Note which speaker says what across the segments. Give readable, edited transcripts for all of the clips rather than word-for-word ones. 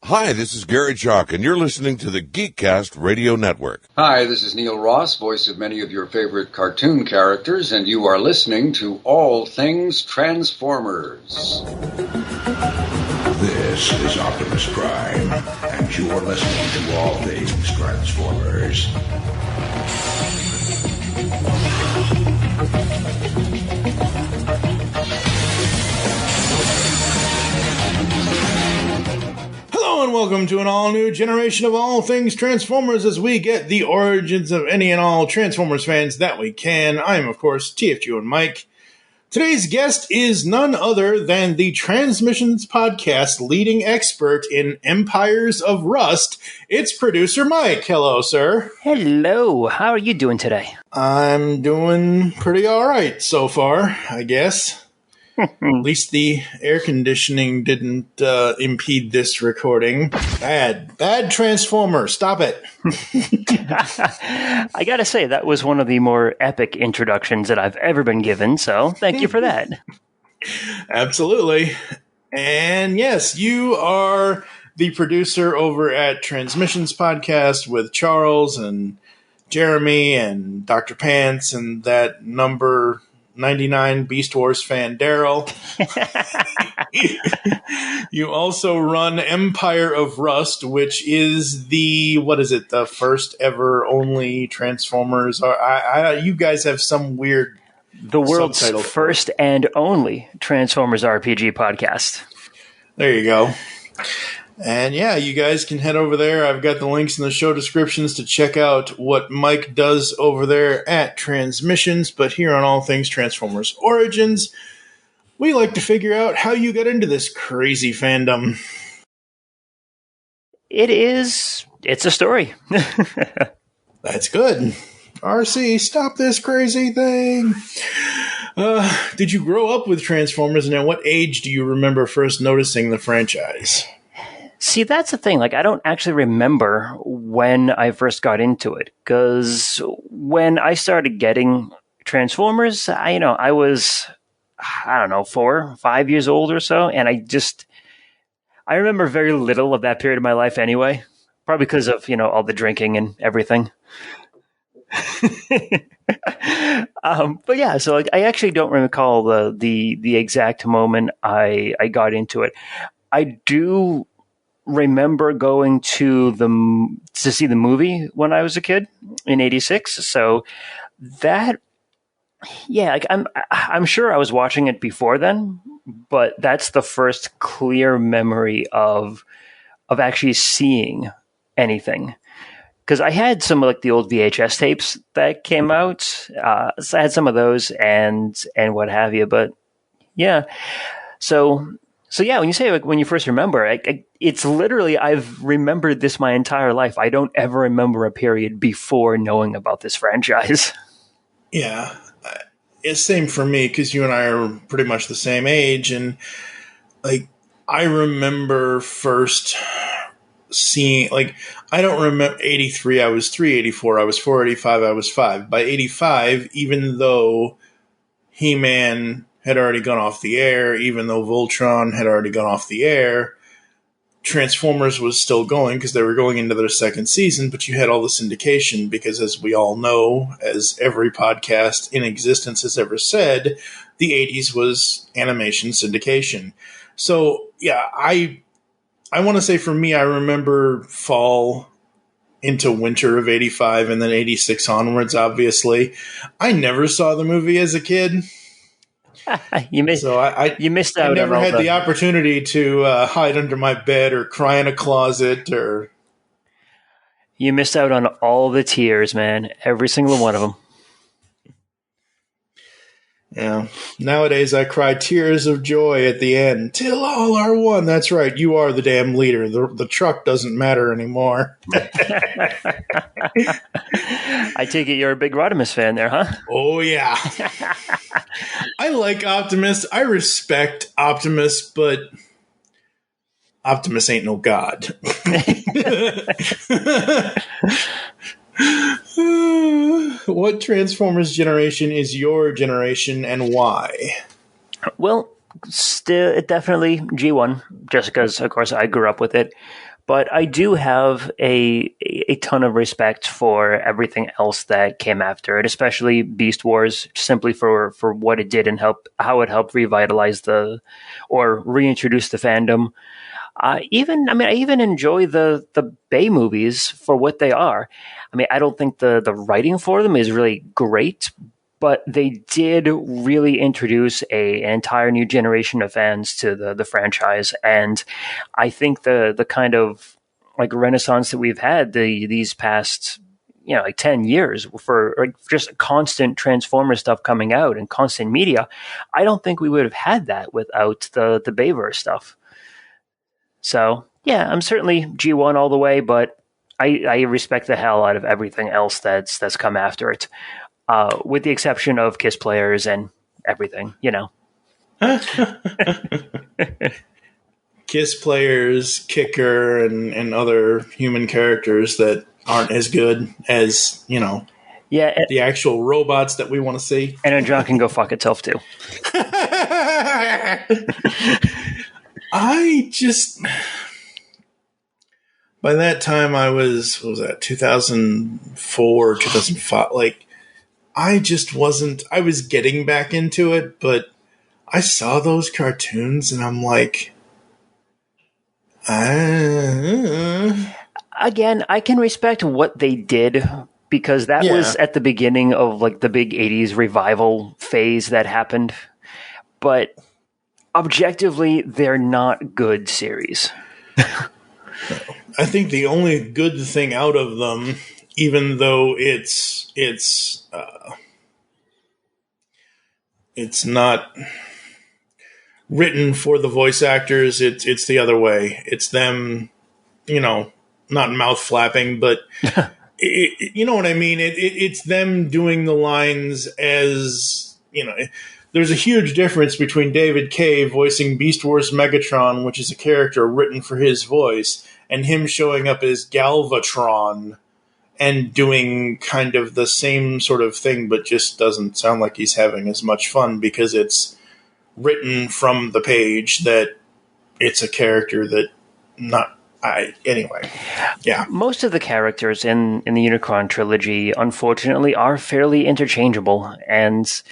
Speaker 1: Hi, this is Gary Chalk, and you're listening to the Geekcast Radio Network.
Speaker 2: Hi, this is Neil Ross, voice of many of your favorite cartoon characters, and you are listening to All Things Transformers.
Speaker 3: This is Optimus Prime, and you are listening to All Things Transformers.
Speaker 4: Hello and welcome to an all-new generation of All Things Transformers as we get the origins of any and all Transformers fans that we can. I am, of course, TFG and Mike. Today's guest is none other than the Transmissions Podcast leading expert in Empires of Rust. It's producer Mike. Hello, sir.
Speaker 5: Hello. How are you doing today?
Speaker 4: I'm doing pretty all right so far, I guess. At least the air conditioning didn't impede this recording. Bad Transformer. Stop it.
Speaker 5: I gotta say, that was one of the more epic introductions that I've ever been given, so thank you for that.
Speaker 4: Absolutely. And yes, you are the producer over at Transmissions Podcast with Charles and Jeremy and Dr. Pants and that number 99 Beast Wars fan Daryl. You also run Empire of Rust, which is the first ever only Transformers. You guys have some weird
Speaker 5: the world's first and only Transformers RPG podcast.
Speaker 4: There you go. And yeah, you guys can head over there. I've got the links in the show descriptions to check out what Mike does over there at Transmissions. But here on All Things Transformers Origins, we like to figure out how you got into this crazy fandom.
Speaker 5: It's a story.
Speaker 4: That's good. RC, stop this crazy thing. Did you grow up with Transformers, and at what age do you remember first noticing the franchise?
Speaker 5: See, that's the thing. I don't actually remember when I first got into it, because when I started getting Transformers, I was, 4 or 5 years old or so, and I remember very little of that period of my life anyway, probably because of, all the drinking and everything. But yeah, so I actually don't recall the exact moment I got into it. I do remember going to see the movie when I was a kid in '86. So that, yeah, I'm sure I was watching it before then, but that's the first clear memory of actually seeing anything. Because I had some of the old VHS tapes that came out, so I had some of those and what have you. But yeah, so yeah, when you say when you first remember, it's literally I've remembered this my entire life. I don't ever remember a period before knowing about this franchise.
Speaker 4: Yeah, it's same for me because you and I are pretty much the same age, and I remember first seeing I don't remember 83. I was 3. 84. I was 4. 85. I was 5. By 85, even though He-Man had already gone off the air, even though Voltron had already gone off the air, Transformers was still going because they were going into their second season, but you had all the syndication because, as we all know, as every podcast in existence has ever said, the 80s was animation syndication. So, yeah, I want to say for me, I remember fall into winter of 85 and then 86 onwards, obviously. I never saw the movie as a kid.
Speaker 5: You missed out.
Speaker 4: I never had the opportunity to hide under my bed or cry in a closet. Or
Speaker 5: you missed out on all the tears, man. Every single one of them.
Speaker 4: Yeah. Nowadays, I cry tears of joy at the end. Till all are one. That's right. You are the damn leader. The truck doesn't matter anymore.
Speaker 5: I take it you're a big Rodimus fan there, huh?
Speaker 4: Oh, yeah. I like Optimus. I respect Optimus, but Optimus ain't no god.
Speaker 5: What
Speaker 4: Transformers generation is your generation and why?
Speaker 5: Well, still definitely G1, just because, of course, I grew up with it. But I do have a ton of respect for everything else that came after it, especially Beast Wars, simply for what it did and how it helped revitalize or reintroduce the fandom. I even enjoy the Bay movies for what they are. I mean, I don't think the writing for them is really great, but they did really introduce an entire new generation of fans to the franchise. And I think the kind of like renaissance that we've had these past, like 10 years for just constant Transformer stuff coming out and constant media, I don't think we would have had that without the Bayverse stuff. So yeah, I'm certainly G1 all the way, but I respect the hell out of everything else that's come after it. With the exception of Kiss players and everything,
Speaker 4: Kiss players, Kicker, and other human characters that aren't as good as, the actual robots that we want to see.
Speaker 5: And a John can go fuck itself, too.
Speaker 4: By that time I was, what was that, 2004, 2005, I just wasn't, I was getting back into it, but I saw those cartoons and I'm like,
Speaker 5: Again, I can respect what they did because that was at the beginning of the big 80s revival phase that happened. But objectively, they're not good series.
Speaker 4: I think the only good thing out of them, even though it's not written for the voice actors, it's the other way. It's them, not mouth flapping, but you know what I mean? It's them doing the lines as, there's a huge difference between David Kaye voicing Beast Wars Megatron, which is a character written for his voice, and him showing up as Galvatron and doing kind of the same sort of thing, but just doesn't sound like he's having as much fun because it's written from the page that it's a character that anyway. Yeah.
Speaker 5: Most of the characters in the Unicron Trilogy, unfortunately, are fairly interchangeable. And,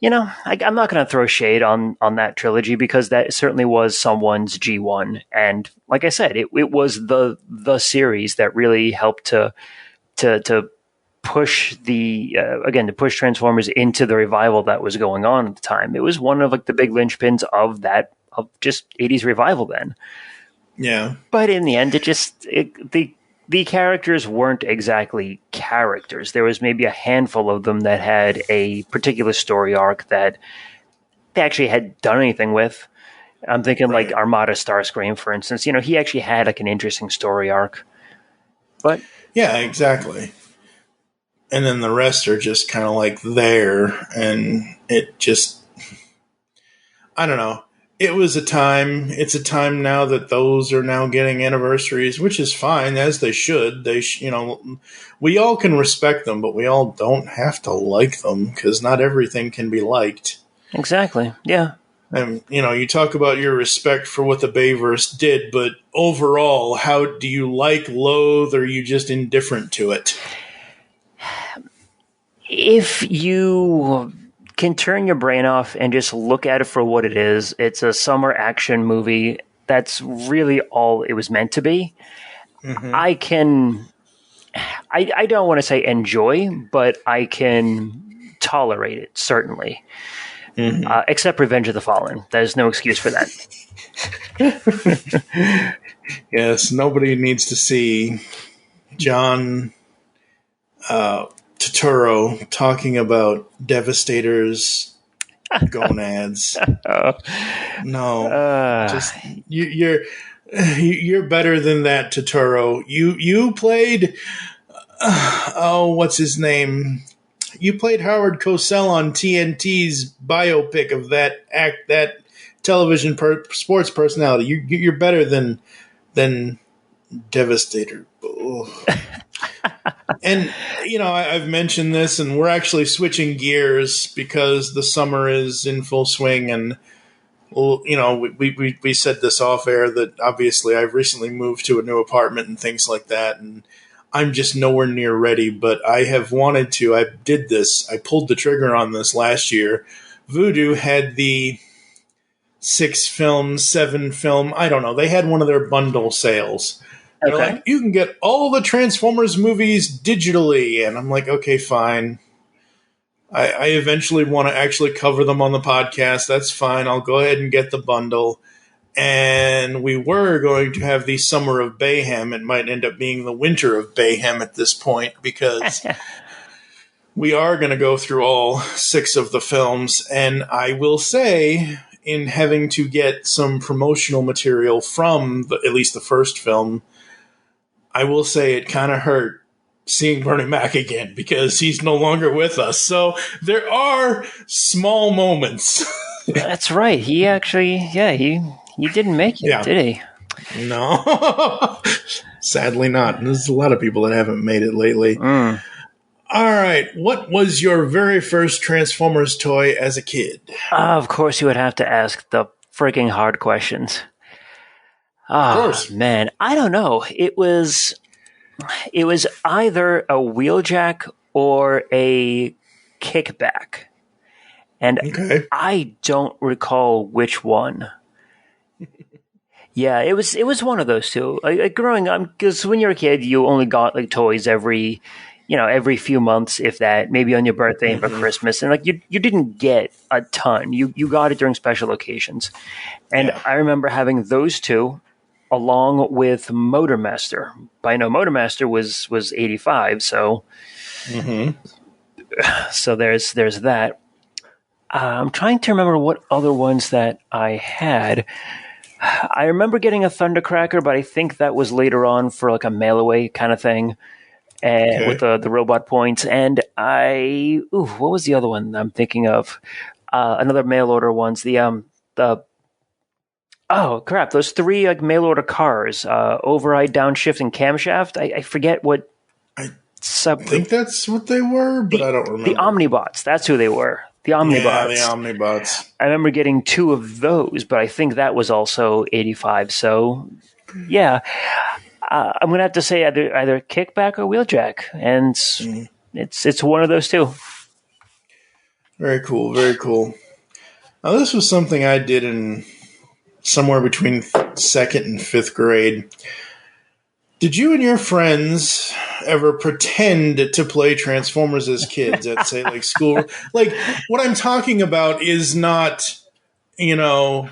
Speaker 5: I'm not going to throw shade on that trilogy because that certainly was someone's G1. And like I said, it was the series that really helped to push to push Transformers into the revival that was going on at the time. It was one of the big linchpins of just 80s revival then.
Speaker 4: Yeah.
Speaker 5: But in the end, the characters weren't exactly characters. There was maybe a handful of them that had a particular story arc that they actually had done anything with. I'm thinking like Armada Starscream, for instance. He actually had an interesting story arc. But
Speaker 4: yeah, exactly. And then the rest are just kind of there, and it just, I don't know. It's a time now that those are now getting anniversaries, which is fine, as they should. We all can respect them, but we all don't have to like them, because not everything can be liked.
Speaker 5: Exactly, yeah.
Speaker 4: And, you talk about your respect for what the Bayverse did, but overall, how do you loathe, or are you just indifferent to it?
Speaker 5: If you can turn your brain off and just look at it for what it is, it's a summer action movie. That's really all it was meant to be. Mm-hmm. I don't want to say enjoy, but I can tolerate it, certainly. Mm-hmm. Except Revenge of the Fallen. There's no excuse for that.
Speaker 4: Yes, nobody needs to see John Turturro talking about Devastator's gonads. No, just you're better than that, Turturro. You played what's his name? You played Howard Cosell on TNT's biopic of that television sports personality. You're better than Devastator. And, I've mentioned this, and we're actually switching gears because the summer is in full swing, and well, we said this off air that obviously I've recently moved to a new apartment and things like that, and I'm just nowhere near ready, but I have wanted to. I did this. I pulled the trigger on this last year. Voodoo had the 6-film, 7-film, I don't know. They had one of their bundle sales. They're
Speaker 5: Okay.
Speaker 4: like, you can get all the Transformers movies digitally. And I'm like, okay, fine. I eventually want to actually cover them on the podcast. That's fine. I'll go ahead and get the bundle. And we were going to have the Summer of Bayhem. It might end up being the Winter of Bayhem at this point because we are going to go through all 6 of the films. And I will say, in having to get some promotional material from at least the first film, I will say it kind of hurt seeing Bernie Mac again because he's no longer with us. So there are small moments.
Speaker 5: That's right. He actually, he didn't make it, did he?
Speaker 4: No. Sadly not. There's a lot of people that haven't made it lately. All right. What was your very first Transformers toy as a kid?
Speaker 5: Of course, you would have to ask the freaking hard questions. Of course. Man, I don't know. It was either a wheeljack or a kickback. And I don't recall which one. Yeah, it was one of those two. Like growing up, because when you're a kid, you only got like toys every few months, if that, maybe on your birthday and for Christmas. And like you didn't get a ton. You got it during special occasions. And I remember having those two along with Motormaster. But I know Motormaster was 85, so so there's that. I'm trying to remember what other ones that I had. I remember getting a Thundercracker, but I think that was later on for like a mail away kind of thing, and with the robot points. And what was the other one I'm thinking of? Another mail order ones. Oh crap! Those 3 like mail order cars, override, downshift, and camshaft. I forget what. I
Speaker 4: think that's what they were, but I don't remember.
Speaker 5: The Omnibots. That's who they were. The Omnibots.
Speaker 4: Yeah, the Omnibots.
Speaker 5: I remember getting 2 of those, but I think that was also 85. So, yeah, I'm gonna have to say either kickback or wheeljack, and it's one of those two.
Speaker 4: Very cool. Very cool. Now, this was something I did in somewhere between 2nd and 5th grade. Did you and your friends ever pretend to play Transformers as kids at, say, like school? Like, what I'm talking about is not, it's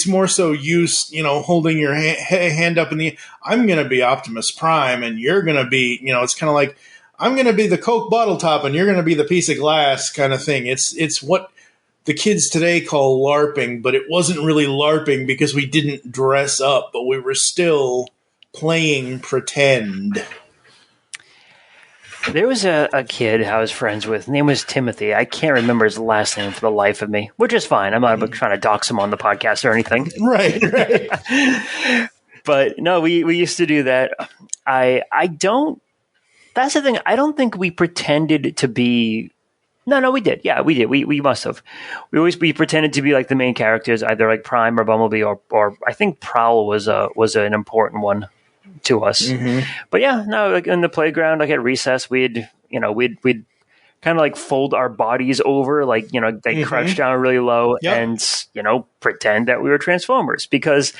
Speaker 4: more so you, holding your hand up in the, I'm going to be Optimus Prime and you're going to be, it's kind of like, I'm going to be the Coke bottle top and you're going to be the piece of glass kind of thing. It's what the kids today call LARPing, but it wasn't really LARPing because we didn't dress up, but we were still playing pretend.
Speaker 5: There was a kid I was friends with. His name was Timothy. I can't remember his last name for the life of me, which is fine. I'm not trying to dox him on the podcast or anything.
Speaker 4: Right.
Speaker 5: But no, we used to do that. I don't. That's the thing. I don't think we pretended to be. No, we did. Yeah, we did. We must have. We pretended to be like the main characters, either like Prime or Bumblebee, or I think Prowl was an important one to us. But yeah, no, like in the playground, like at recess, we'd kind of like fold our bodies over, like they crouch down really low, and pretend that we were Transformers. Because,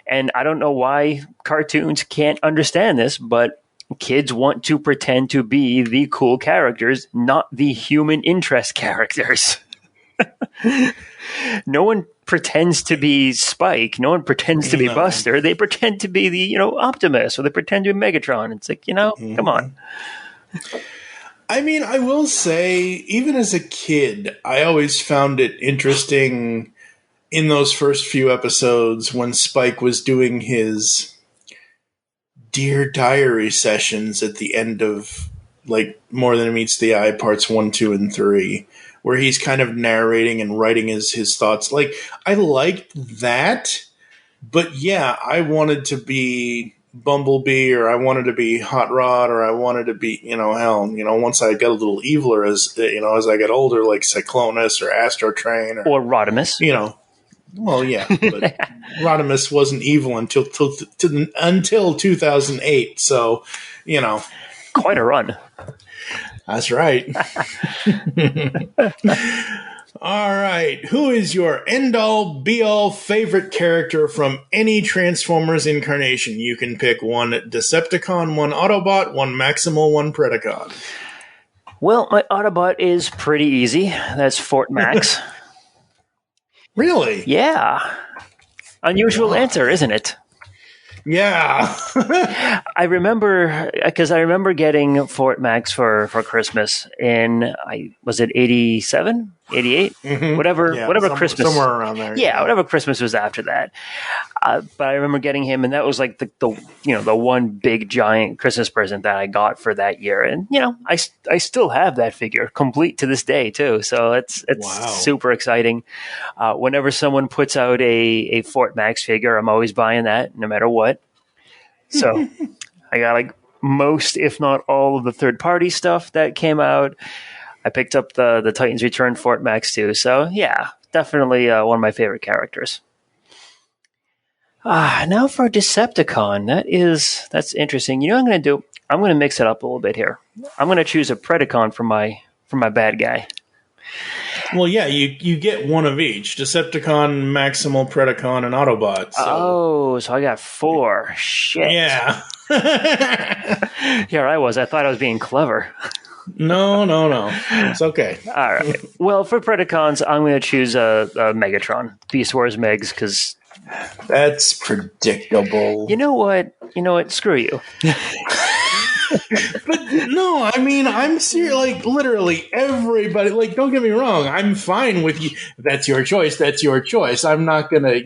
Speaker 5: and I don't know why cartoons can't understand this, but kids want to pretend to be the cool characters, not the human interest characters. No one pretends to be Spike. No one pretends to be Buster. They pretend to be the, Optimus, or they pretend to be Megatron. It's like, come on.
Speaker 4: I mean, I will say, even as a kid, I always found it interesting in those first few episodes when Spike was doing his Dear Diary sessions at the end of, like, More Than Meets the Eye parts 1, 2, and 3, where he's kind of narrating and writing his thoughts. Like, I liked that, but yeah, I wanted to be, Bumblebee, or I wanted to be Hot Rod, or I wanted to be, once I got a little eviler as I got older, like Cyclonus or Astro Train
Speaker 5: or Rodimus.
Speaker 4: Well, yeah, but Rodimus wasn't evil until 2008. So,
Speaker 5: quite a run.
Speaker 4: That's right. All right. Who is your end-all, be-all favorite character from any Transformers incarnation? You can pick one Decepticon, one Autobot, one Maximal, one Predacon.
Speaker 5: Well, my Autobot is pretty easy. That's Fort Max.
Speaker 4: Really?
Speaker 5: Yeah. Unusual answer, isn't it?
Speaker 4: Yeah.
Speaker 5: I remember getting Fort Max for Christmas in, was it 87, 88?
Speaker 4: Mm-hmm.
Speaker 5: Whatever Christmas.
Speaker 4: Somewhere around there.
Speaker 5: Yeah, whatever Christmas was after that. But I remember getting him, and that was like the one big giant Christmas present that I got for that year. And, I still have that figure complete to this day too. So it's
Speaker 4: Wow.
Speaker 5: super exciting. Whenever someone puts out a Fort Max figure, I'm always buying that no matter what. So I got like most, if not all, of the third-party stuff that came out. I picked up the Titans Return Fort Max too. So yeah, definitely one of my favorite characters. Now for Decepticon. That's interesting. You know what I'm going to do? I'm going to mix it up a little bit here. I'm going to choose a Predacon for my bad guy.
Speaker 4: Well, yeah, you get one of each. Decepticon, Maximal, Predacon, and Autobot. So.
Speaker 5: So I got 4. Shit.
Speaker 4: Yeah.
Speaker 5: Here I was. I thought I was being clever.
Speaker 4: No. It's okay.
Speaker 5: All right. Well, for Predacons, I'm going to choose a Megatron. Beast Wars Megs, because...
Speaker 4: That's predictable.
Speaker 5: You know what? Screw you.
Speaker 4: But no, I mean, I'm serious. Like, literally everybody. Like, don't get me wrong. I'm fine with you. That's your choice. That's your choice. I'm not gonna,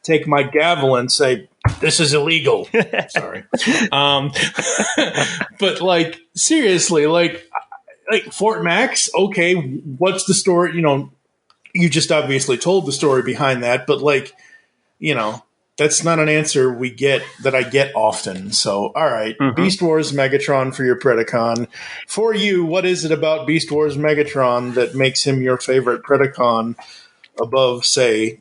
Speaker 4: take my gavel and say this is illegal. Sorry. But like, seriously, like Fort Max. Okay, what's the story? You just obviously told the story behind that, but like, that's not an answer that I get often. So, all right, Beast Wars Megatron for your Predacon. For you, what is it about Beast Wars Megatron that makes him your favorite Predacon above, say,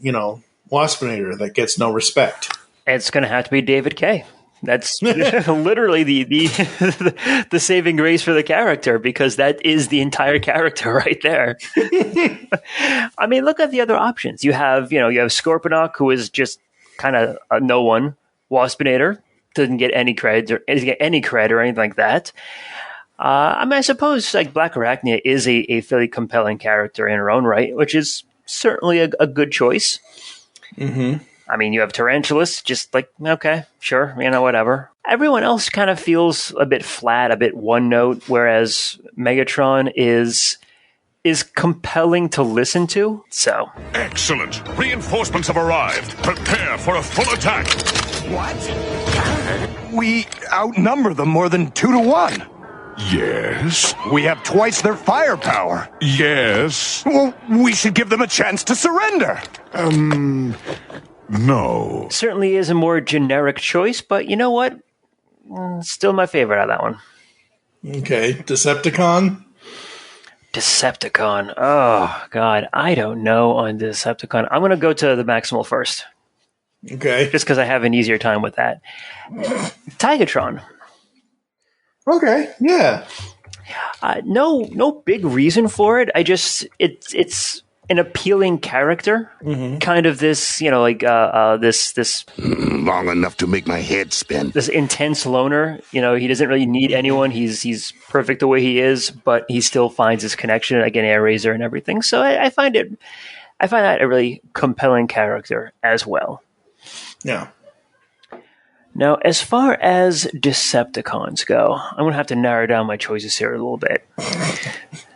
Speaker 4: Waspinator that gets no respect?
Speaker 5: It's going to have to be David K. That's literally the saving grace for the character, because that is the entire character right there. I mean, look at the other options. You have Scorponok, who is just kind of a no one. Waspinator doesn't get any cred or anything like that. I suppose like Black Arachnia is a fairly compelling character in her own right, which is certainly a good choice.
Speaker 4: Mm-hmm.
Speaker 5: I mean, you have Tarantulas, just like, okay, sure, whatever. Everyone else kind of feels a bit flat, a bit one note, whereas Megatron is compelling to listen to. So
Speaker 6: excellent. Reinforcements have arrived. Prepare for a full attack.
Speaker 7: What? We outnumber them more than 2 to 1.
Speaker 6: Yes.
Speaker 7: We have twice their firepower.
Speaker 6: Yes.
Speaker 7: Well, we should give them a chance to surrender.
Speaker 6: No.
Speaker 5: Certainly is a more generic choice, but you know what? Still my favorite out of that one.
Speaker 4: Okay, Decepticon?
Speaker 5: Decepticon. Oh, God. I don't know on Decepticon. I'm going to go to the Maximal first.
Speaker 4: Okay.
Speaker 5: Just because I have an easier time with that. Tigatron.
Speaker 4: Okay, yeah.
Speaker 5: No big reason for it. It's an appealing character. Mm-hmm. Kind of this, this
Speaker 3: long enough to make my head spin.
Speaker 5: This intense loner. He doesn't really need anyone. He's perfect the way he is, but he still finds his connection, like an Air Razor and everything. So I find that a really compelling character as well.
Speaker 4: Yeah.
Speaker 5: Now, as far as Decepticons go, I'm going to have to narrow down my choices here a little bit.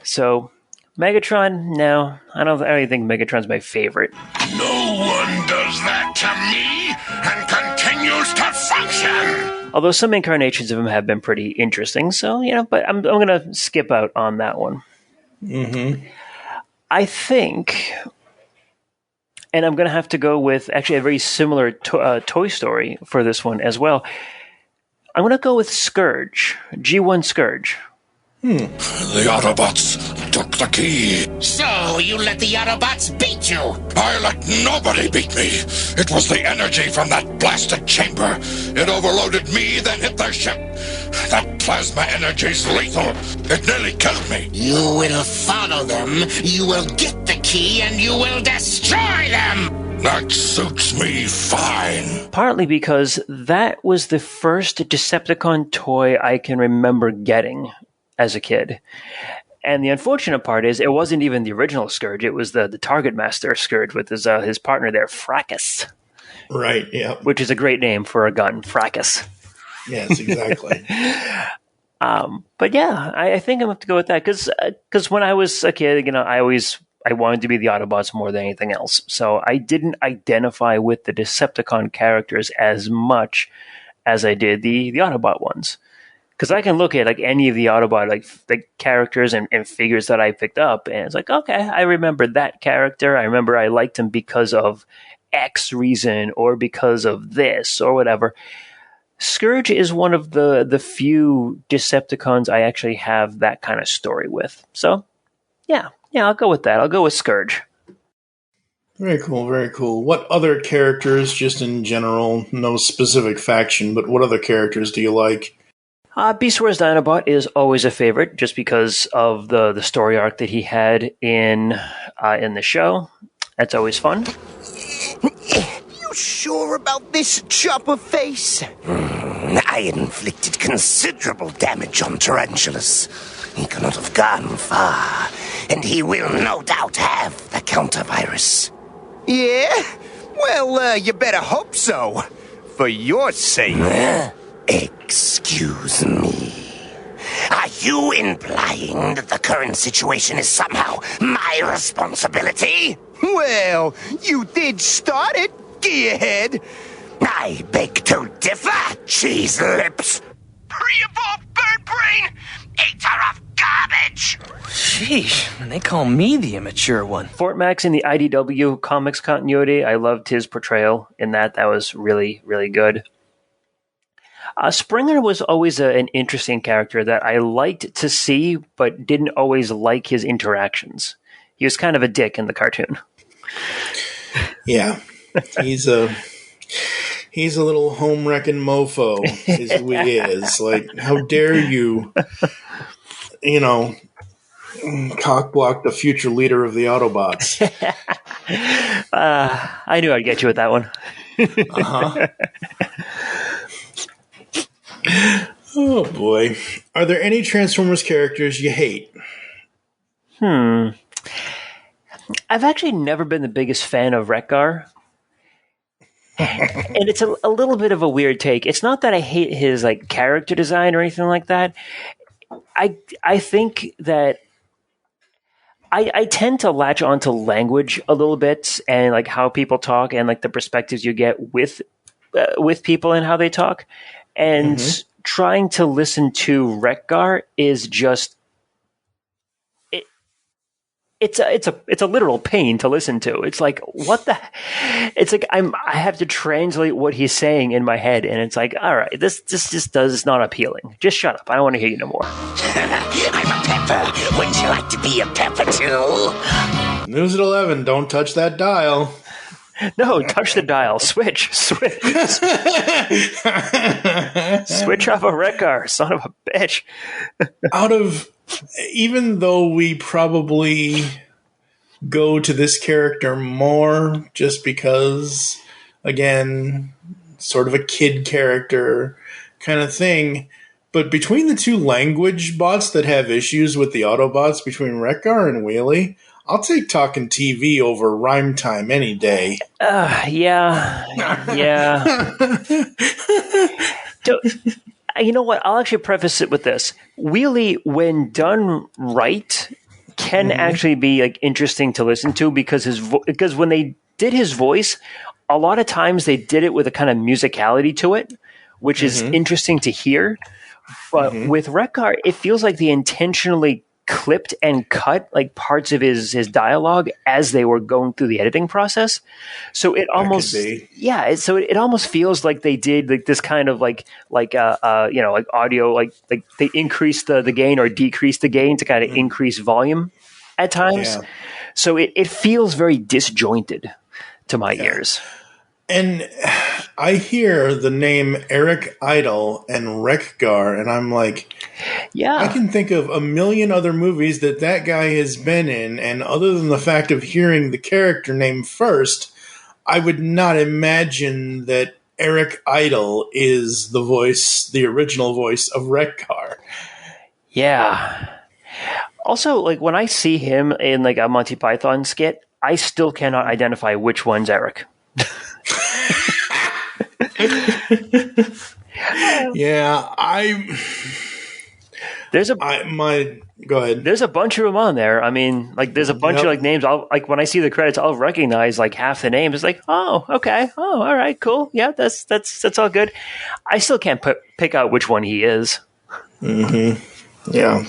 Speaker 5: So, Megatron, no, I don't really think Megatron's my favorite.
Speaker 6: No one does that to me and continues to function.
Speaker 5: Although some incarnations of him have been pretty interesting, so, but I'm going to skip out on that one.
Speaker 4: Mm-hmm.
Speaker 5: I think and I'm going to have to go with actually a very similar Toy Story for this one as well. I'm going to go with Scourge, G1 Scourge.
Speaker 6: The Autobots took the key.
Speaker 8: So you let the Autobots beat you?
Speaker 6: I let nobody beat me. It was the energy from that blasted chamber. It overloaded me, then hit their ship. That plasma energy's lethal. It nearly killed me.
Speaker 8: You will follow them, you will get the key, and you will destroy them!
Speaker 6: That suits me fine.
Speaker 5: Partly because that was the first Decepticon toy I can remember getting as a kid. And the unfortunate part is it wasn't even the original Scourge. It was the Target Master Scourge with his partner there, Fracas.
Speaker 4: Right, yeah.
Speaker 5: Which is a great name for a gun, Fracas.
Speaker 4: Yes, exactly.
Speaker 5: But yeah, I think I'm going to have to go with that because when I was a kid, I wanted to be the Autobots more than anything else. So I didn't identify with the Decepticon characters as much as I did the Autobot ones. Because I can look at like any of the Autobot like characters and figures that I picked up, and it's like, okay, I remember that character. I remember I liked him because of X reason or because of this or whatever. Scourge is one of the few Decepticons I actually have that kind of story with. So, yeah, I'll go with that. I'll go with Scourge.
Speaker 4: Very cool, very cool. What other characters, just in general, no specific faction, but what other characters do you like?
Speaker 5: Beast Wars Dinobot is always a favorite, just because of the story arc that he had in the show. That's always fun.
Speaker 9: You sure about this, Chopper Face? I inflicted considerable damage on Tarantulas. He cannot have gone far, and he will no doubt have the counter-virus.
Speaker 7: Yeah? Well, you better hope so. For your sake.
Speaker 9: Excuse me. Are you implying that the current situation is somehow my responsibility?
Speaker 7: Well, you did start it, gearhead.
Speaker 9: I beg to differ, cheese lips.
Speaker 8: Pre-evolved bird brain! Eater of garbage!
Speaker 10: Sheesh, and they call me the immature one.
Speaker 5: Fort Max in the IDW comics continuity, I loved his portrayal in that. That was really, really good. Springer was always an interesting character that I liked to see, but didn't always like his interactions. He was kind of a dick in the cartoon.
Speaker 4: Yeah, he's a little home-wrecking mofo, is who he is. Like, how dare you, cock-block the future leader of the Autobots.
Speaker 5: I knew I'd get you with that one.
Speaker 4: Uh-huh. Oh, boy. Are there any Transformers characters you hate?
Speaker 5: I've actually never been the biggest fan of Wreck-Gar. And it's a little bit of a weird take. It's not that I hate his character design or anything like that. I think that I tend to latch onto language a little bit and how people talk and the perspectives you get with people and how they talk. And trying to listen to Wreck-Gar is just it's a literal pain to listen to. It's like, what the? It's like I have to translate what he's saying in my head, and it's like, all right, this just is not appealing. Just shut up. I don't want to hear you no more.
Speaker 9: I'm a pepper. Wouldn't you like to be a pepper too?
Speaker 4: News at 11. Don't touch that dial.
Speaker 5: No, touch the dial. Switch. Switch off a Wreck-Gar, son of a bitch.
Speaker 4: Even though we probably go to this character more just because, again, sort of a kid character kind of thing, but between the two language bots that have issues with the Autobots, between Wreck-Gar and Wheelie, I'll take talking TV over rhyme time any day.
Speaker 5: Yeah. You know what? I'll actually preface it with this. Wheelie, when done right, can actually be interesting to listen to because because when they did his voice, a lot of times they did it with a kind of musicality to it, which is interesting to hear. But with Wreck-Gar, it feels like they intentionally clipped and cut like parts of his dialogue as they were going through the editing process. So it almost, so it almost feels like they did like this kind of like audio, like they increased the gain or decreased the gain to kind of increase volume at times.
Speaker 4: Yeah.
Speaker 5: So it feels very disjointed to my ears.
Speaker 4: And I hear the name Eric Idle and Wreck-Gar, and I'm like, I can think of a million other movies that guy has been in, and other than the fact of hearing the character name first, I would not imagine that Eric Idle is the original voice of Wreck-Gar.
Speaker 5: Yeah. Also, like when I see him in like a Monty Python skit, I still cannot identify which one's Eric.
Speaker 4: Go ahead.
Speaker 5: There's a bunch of them on there. I mean, like there's a bunch of like names. I'll like when I see the credits, I'll recognize like half the names. It's like, oh, okay, oh, all right, cool, yeah, that's all good. I still can't pick out which one he is.
Speaker 4: Mm-hmm. Yeah,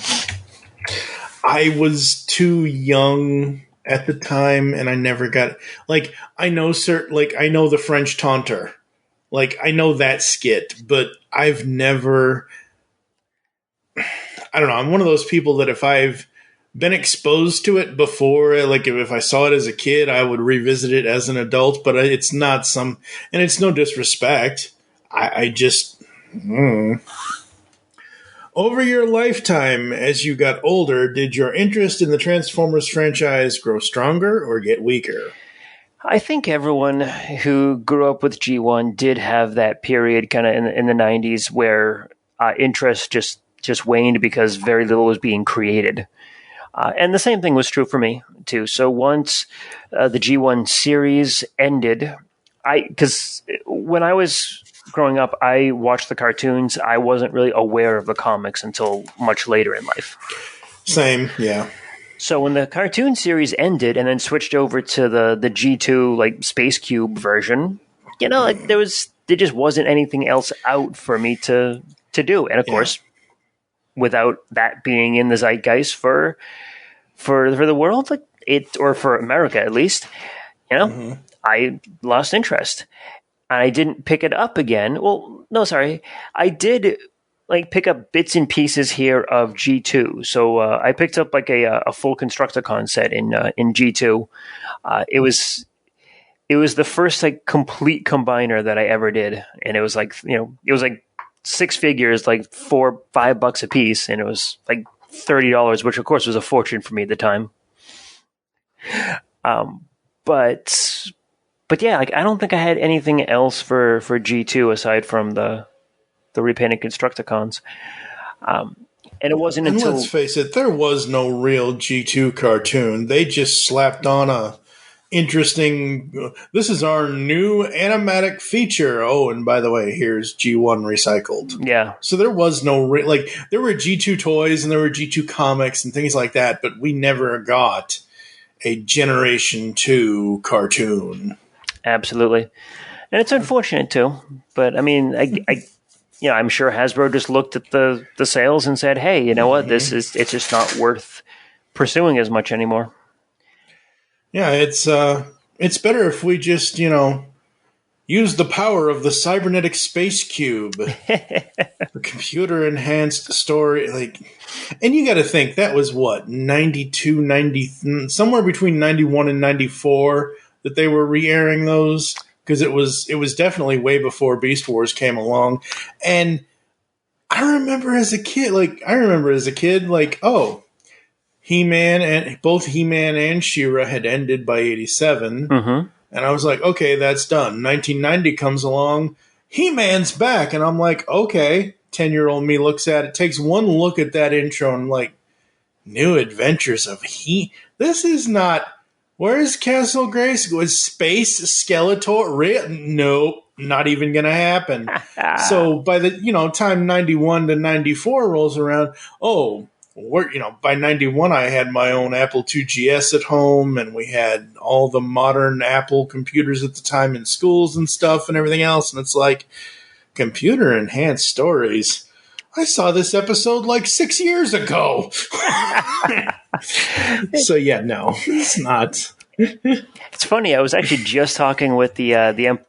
Speaker 4: I was too young at the time, and I never got like I know the French Taunter, like I know that skit, but I've never. I don't know. I'm one of those people that if I've been exposed to it before, like if I saw it as a kid, I would revisit it as an adult. But it's not and it's no disrespect. I just. Over your lifetime, as you got older, did your interest in the Transformers franchise grow stronger or get weaker?
Speaker 5: I think everyone who grew up with G1 did have that period kind of in the 90s where interest just waned because very little was being created. And the same thing was true for me, too. So once the G1 series ended, because when I was growing up, I watched the cartoons. I wasn't really aware of the comics until much later in life.
Speaker 4: Same, yeah.
Speaker 5: So when the cartoon series ended and then switched over to the G2 like Space Cube version, like there just wasn't anything else out for me to do. And of course, without that being in the zeitgeist for the world, like or for America at least, I lost interest. I didn't pick it up again. Well, no, sorry. I did like pick up bits and pieces here of G2. So I picked up like a full Constructicon set in G2. It was the first like complete combiner that I ever did, and it was like it was like 6 figures, like $4-5 a piece, and it was like $30, which of course was a fortune for me at the time. But yeah, like I don't think I had anything else for G2 aside from the repainted Constructicons. And it wasn't until...
Speaker 4: let's face it, there was no real G2 cartoon. They just slapped on a interesting... This is our new animatic feature. Oh, and by the way, here's G1 recycled.
Speaker 5: Yeah.
Speaker 4: So there was no... there were G2 toys and there were G2 comics and things like that, but we never got a Generation 2 cartoon.
Speaker 5: Absolutely. And it's unfortunate too, but I mean, I'm sure Hasbro just looked at the sales and said, "Hey, you know what? It's just not worth pursuing as much anymore."
Speaker 4: Yeah, it's better if we just use the power of the cybernetic space cube, the computer enhanced story. And you got to think that was what 92, 90, somewhere between 91 and 94 that they were re-airing those. Because it was definitely way before Beast Wars came along. And I remember as a kid, He-Man and both He-Man and She-Ra had ended by 87.
Speaker 5: Mm-hmm.
Speaker 4: And I was like, okay, that's done. 1990 comes along, He-Man's back. And I'm like, okay. 10-year-old me looks at it, takes one look at that intro and like, New Adventures of This is not... Where's Castle Grace? Was Space Skeletor? Nope, not even going to happen. So by the time 91 to 94 rolls around, by 91 I had my own Apple IIgs at home, and we had all the modern Apple computers at the time in schools and stuff and everything else. And it's like computer enhanced stories. I saw this episode like 6 years ago. So yeah, no, it's not.
Speaker 5: It's funny. I was actually just talking with the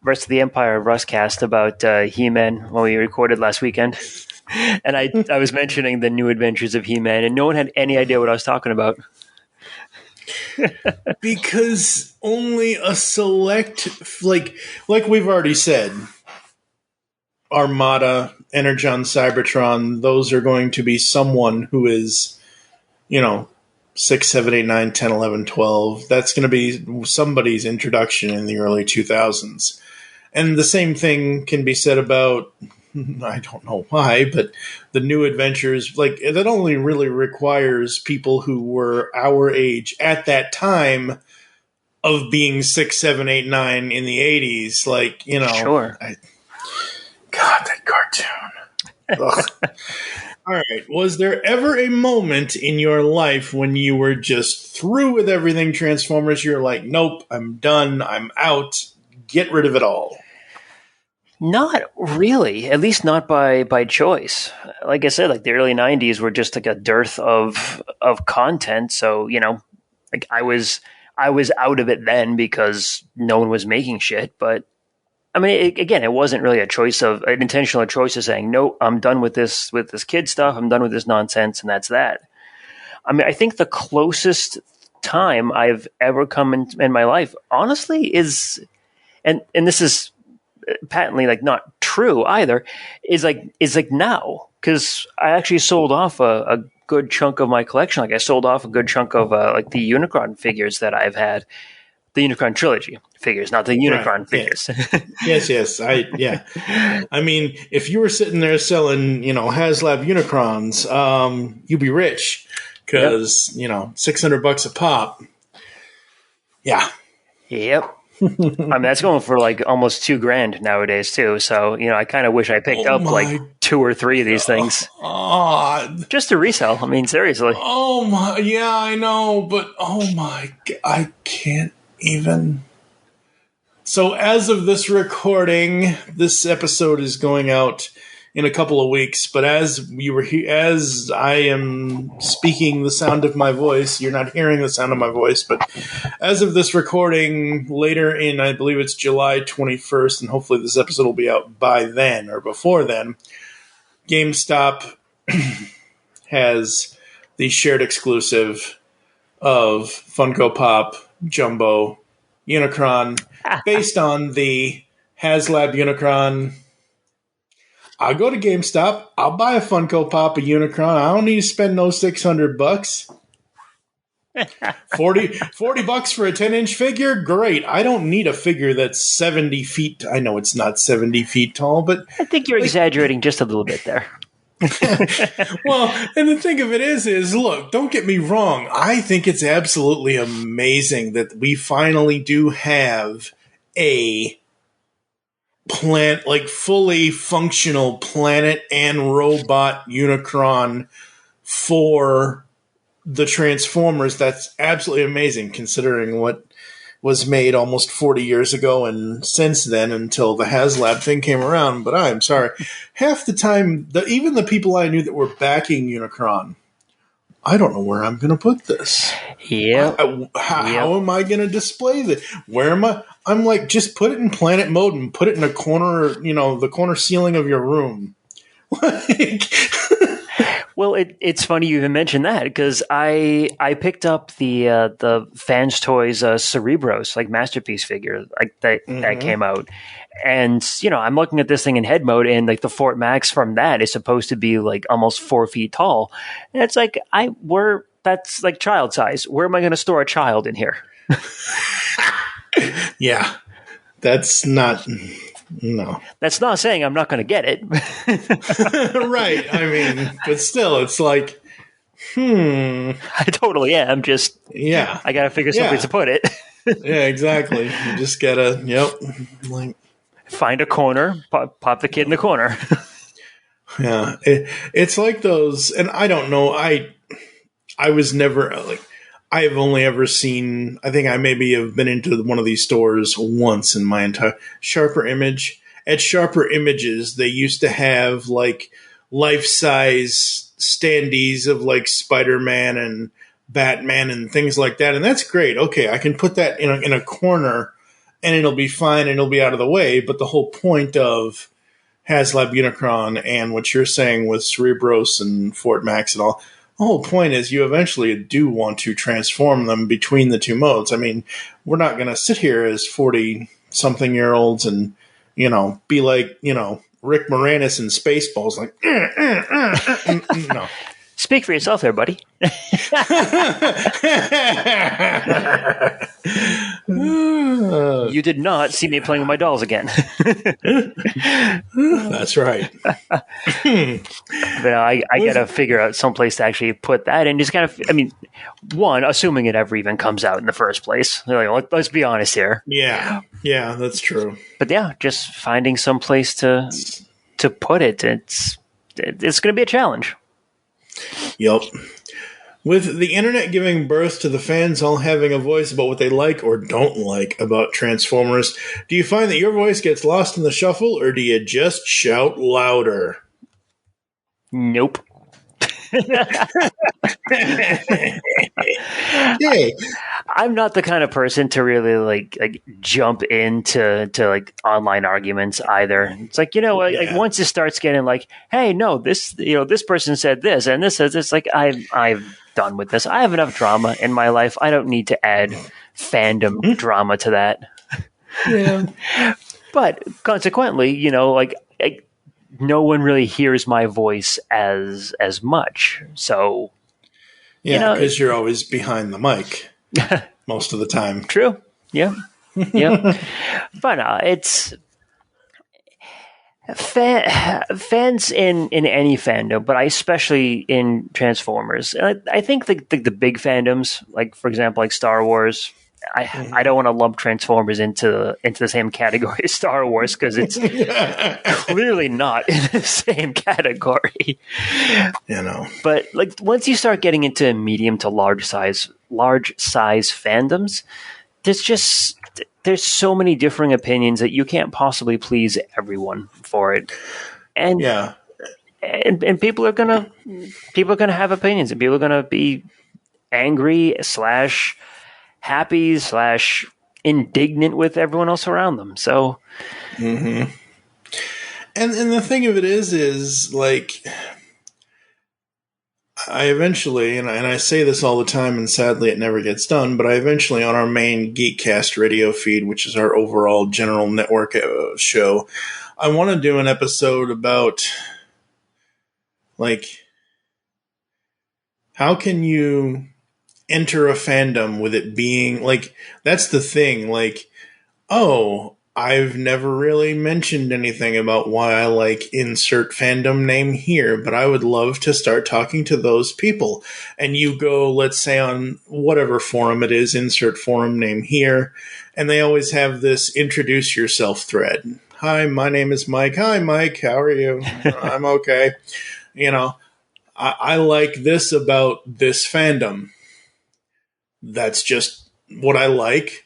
Speaker 5: rest of the Empire Rustcast about He-Man when we recorded last weekend, and I was mentioning the New Adventures of He-Man, and no one had any idea what I was talking about.
Speaker 4: Because only a select, like we've already said, Armada, Energon, Cybertron, those are going to be someone who is, 6, 7, 8, 9, 10, 11, 12. That's going to be somebody's introduction in the early 2000s. And the same thing can be said about, I don't know why, but the New Adventures, like, that only really requires people who were our age at that time of being 6, 7, 8, 9 in the 80s. Like,
Speaker 5: Sure.
Speaker 4: God, that cartoon. All right. Was there ever a moment in your life when you were just through with everything Transformers? You're like, nope, I'm done. I'm out. Get rid of it all.
Speaker 5: Not really, at least not by choice. Like I said, like the early 90s were just like a dearth of content. So, like I was out of it then because no one was making shit. But I mean, it wasn't really an intentional choice of saying, no, I'm done with this kid stuff. I'm done with this nonsense. And that's that. I mean, I think the closest time I've ever come in my life, honestly, is, and this is patently like not true either, is like now, because I actually sold off a good chunk of my collection. Like I sold off a good chunk of like the Unicron figures that I've had, the Unicron Trilogy figures, not the Unicron figures.
Speaker 4: Yes. I mean, if you were sitting there selling, HasLab Unicrons, you'd be rich because, $600 a pop. Yeah.
Speaker 5: Yep. I mean, that's going for like almost $2,000 nowadays too. So, I kind of wish I picked up like 2 or 3 of these things just to resell. I mean, seriously.
Speaker 4: Oh my, yeah, I know, but oh my, I can't even. So as of this recording, this episode is going out in a couple of weeks, but as I am speaking the sound of my voice, you're not hearing the sound of my voice, but as of this recording, later in, I believe it's July 21st, and hopefully this episode will be out by then or before then, GameStop has the shared exclusive of Funko Pop Jumbo Unicron based on the HasLab Unicron. I'll go to GameStop. I'll buy a Funko Pop, a Unicron. I don't need to spend no $600. $40 for a 10-inch figure? Great. I don't need a figure that's 70 feet. I know it's not 70 feet tall, but
Speaker 5: I think you're exaggerating just a little bit there.
Speaker 4: Well, and the thing of it is look, don't get me wrong. I think it's absolutely amazing that we finally do have a fully functional planet and robot Unicron for the Transformers. That's absolutely amazing considering what was made almost 40 years ago and since then until the HasLab thing came around. But I'm sorry. Half the time, even the people I knew that were backing Unicron, I don't know where I'm going to put this.
Speaker 5: Yeah.
Speaker 4: How am I going to display this? Where am I? I'm like, just put it in planet mode and put it in a corner, the corner ceiling of your room.
Speaker 5: Well, it's funny you even mentioned that because I picked up the Fans Toys Cerebros, like Masterpiece figure, like that came out. And, I'm looking at this thing in head mode and like the Fort Max from that is supposed to be like almost 4 feet tall. And it's like, that's like child size. Where am I going to store a child in here?
Speaker 4: Yeah, that's not. No.
Speaker 5: That's not saying I'm not going to get it.
Speaker 4: Right. I mean, but still, it's like,
Speaker 5: I totally am. Just,
Speaker 4: yeah.
Speaker 5: I got to figure something to put it.
Speaker 4: Yeah, exactly. You just got to,
Speaker 5: find a corner, pop the kid in the corner.
Speaker 4: Yeah. It's like those, and I don't know, I was never, I have only ever seen, I think I maybe have been into one of these stores once in my entire Sharper Image. At Sharper Images, they used to have life-size standees of like Spider-Man and Batman and things like that, and that's great. Okay, I can put that in a corner, and it'll be fine, and it'll be out of the way. But the whole point of HasLab Unicron and what you're saying with Cerebros and Fort Max and all, the whole point is you eventually do want to transform them between the two modes. I mean, we're not going to sit here as 40-something-year-olds and, be like, Rick Moranis in Spaceballs, like, no.
Speaker 5: Speak for yourself there, buddy. You did not see me playing with my dolls again.
Speaker 4: That's right.
Speaker 5: But I got to figure out some place to actually put that and just kind of, one, assuming it ever even comes out in the first place. Like, let's be honest here.
Speaker 4: Yeah, that's true.
Speaker 5: But yeah, just finding some place to put it, it's going to be a challenge.
Speaker 4: Yep. With the internet giving birth to the fans all having a voice about what they like or don't like about Transformers, do you find that your voice gets lost in the shuffle, or do you just shout louder?
Speaker 5: Nope.
Speaker 4: Hey.
Speaker 5: I'm not the kind of person to really like jump into like online arguments either. It's like, like once it starts getting like, hey, no, this person said this and this says this, like I've done with this. I have enough drama in my life. I don't need to add fandom drama to that.
Speaker 4: Yeah.
Speaker 5: But consequently, no one really hears my voice as much. So,
Speaker 4: yeah, because you're always behind the mic most of the time.
Speaker 5: True. Yeah. Yeah. But it's fans in any fandom, but especially in Transformers. I think the big fandoms, like for example, like Star Wars. I don't want to lump Transformers into the same category as Star Wars because it's clearly not in the same category. But like once you start getting into medium to large size fandoms, there's so many differing opinions that you can't possibly please everyone for it. And and people are gonna have opinions, and people are gonna be angry / happy / indignant with everyone else around them. So,
Speaker 4: and the thing of it is like, I eventually, and I say this all the time, and sadly it never gets done, but I eventually, on our main Geekcast radio feed, which is our overall general network show, I want to do an episode about, like, how can you enter a fandom with it being, like, that's the thing, like, oh, I've never really mentioned anything about why I like insert fandom name here, but I would love to start talking to those people. And you go, let's say on whatever forum it is, insert forum name here, and they always have this introduce yourself thread. Hi, my name is Mike. Hi, Mike. How are you? I'm okay. I like this about this fandom. That's just what I like.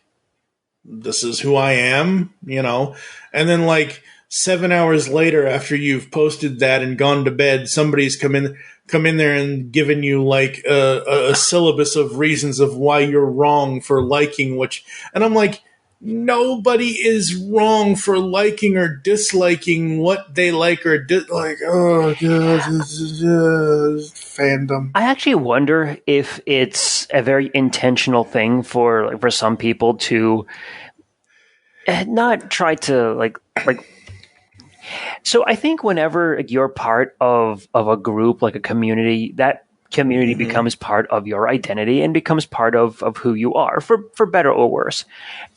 Speaker 4: This is who I am, and then like 7 hours later after you've posted that and gone to bed, somebody's come in there and given you like a syllabus of reasons of why you're wrong for liking and I'm like, nobody is wrong for liking or disliking what they like or dislike. Oh, God, fandom.
Speaker 5: I actually wonder if it's a very intentional thing for some people to not try to like. So I think whenever you're part of a group, like a community, that community becomes part of your identity and becomes part of who you are, for better or worse.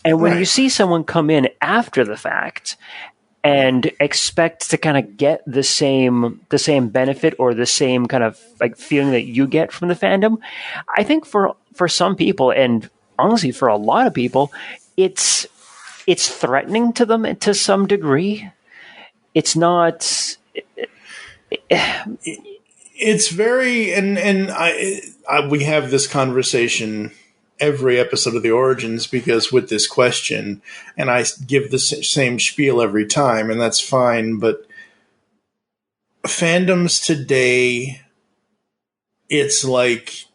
Speaker 5: And when you see someone come in after the fact and expect to kind of get the same benefit or the same kind of like feeling that you get from the fandom, I think for some people, and honestly for a lot of people, it's threatening to them to some degree. It's not.
Speaker 4: It's very, and we have this conversation every episode of The Origins, because with this question, and I give the same spiel every time, and that's fine, but fandoms today, it's like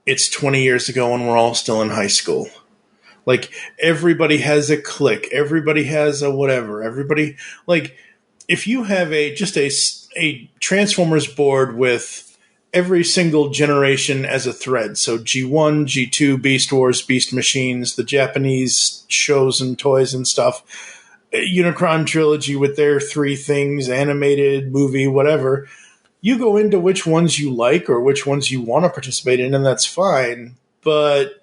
Speaker 4: it's 20 years ago and we're all still in high school. Like, everybody has a clique. Everybody has a whatever. Everybody, like, if you have a Transformers board with every single generation as a thread, so G1, G2, Beast Wars, Beast Machines, the Japanese shows and toys and stuff, Unicron Trilogy with their 3 things, animated, movie, whatever, you go into which ones you like or which ones you want to participate in, and that's fine. But,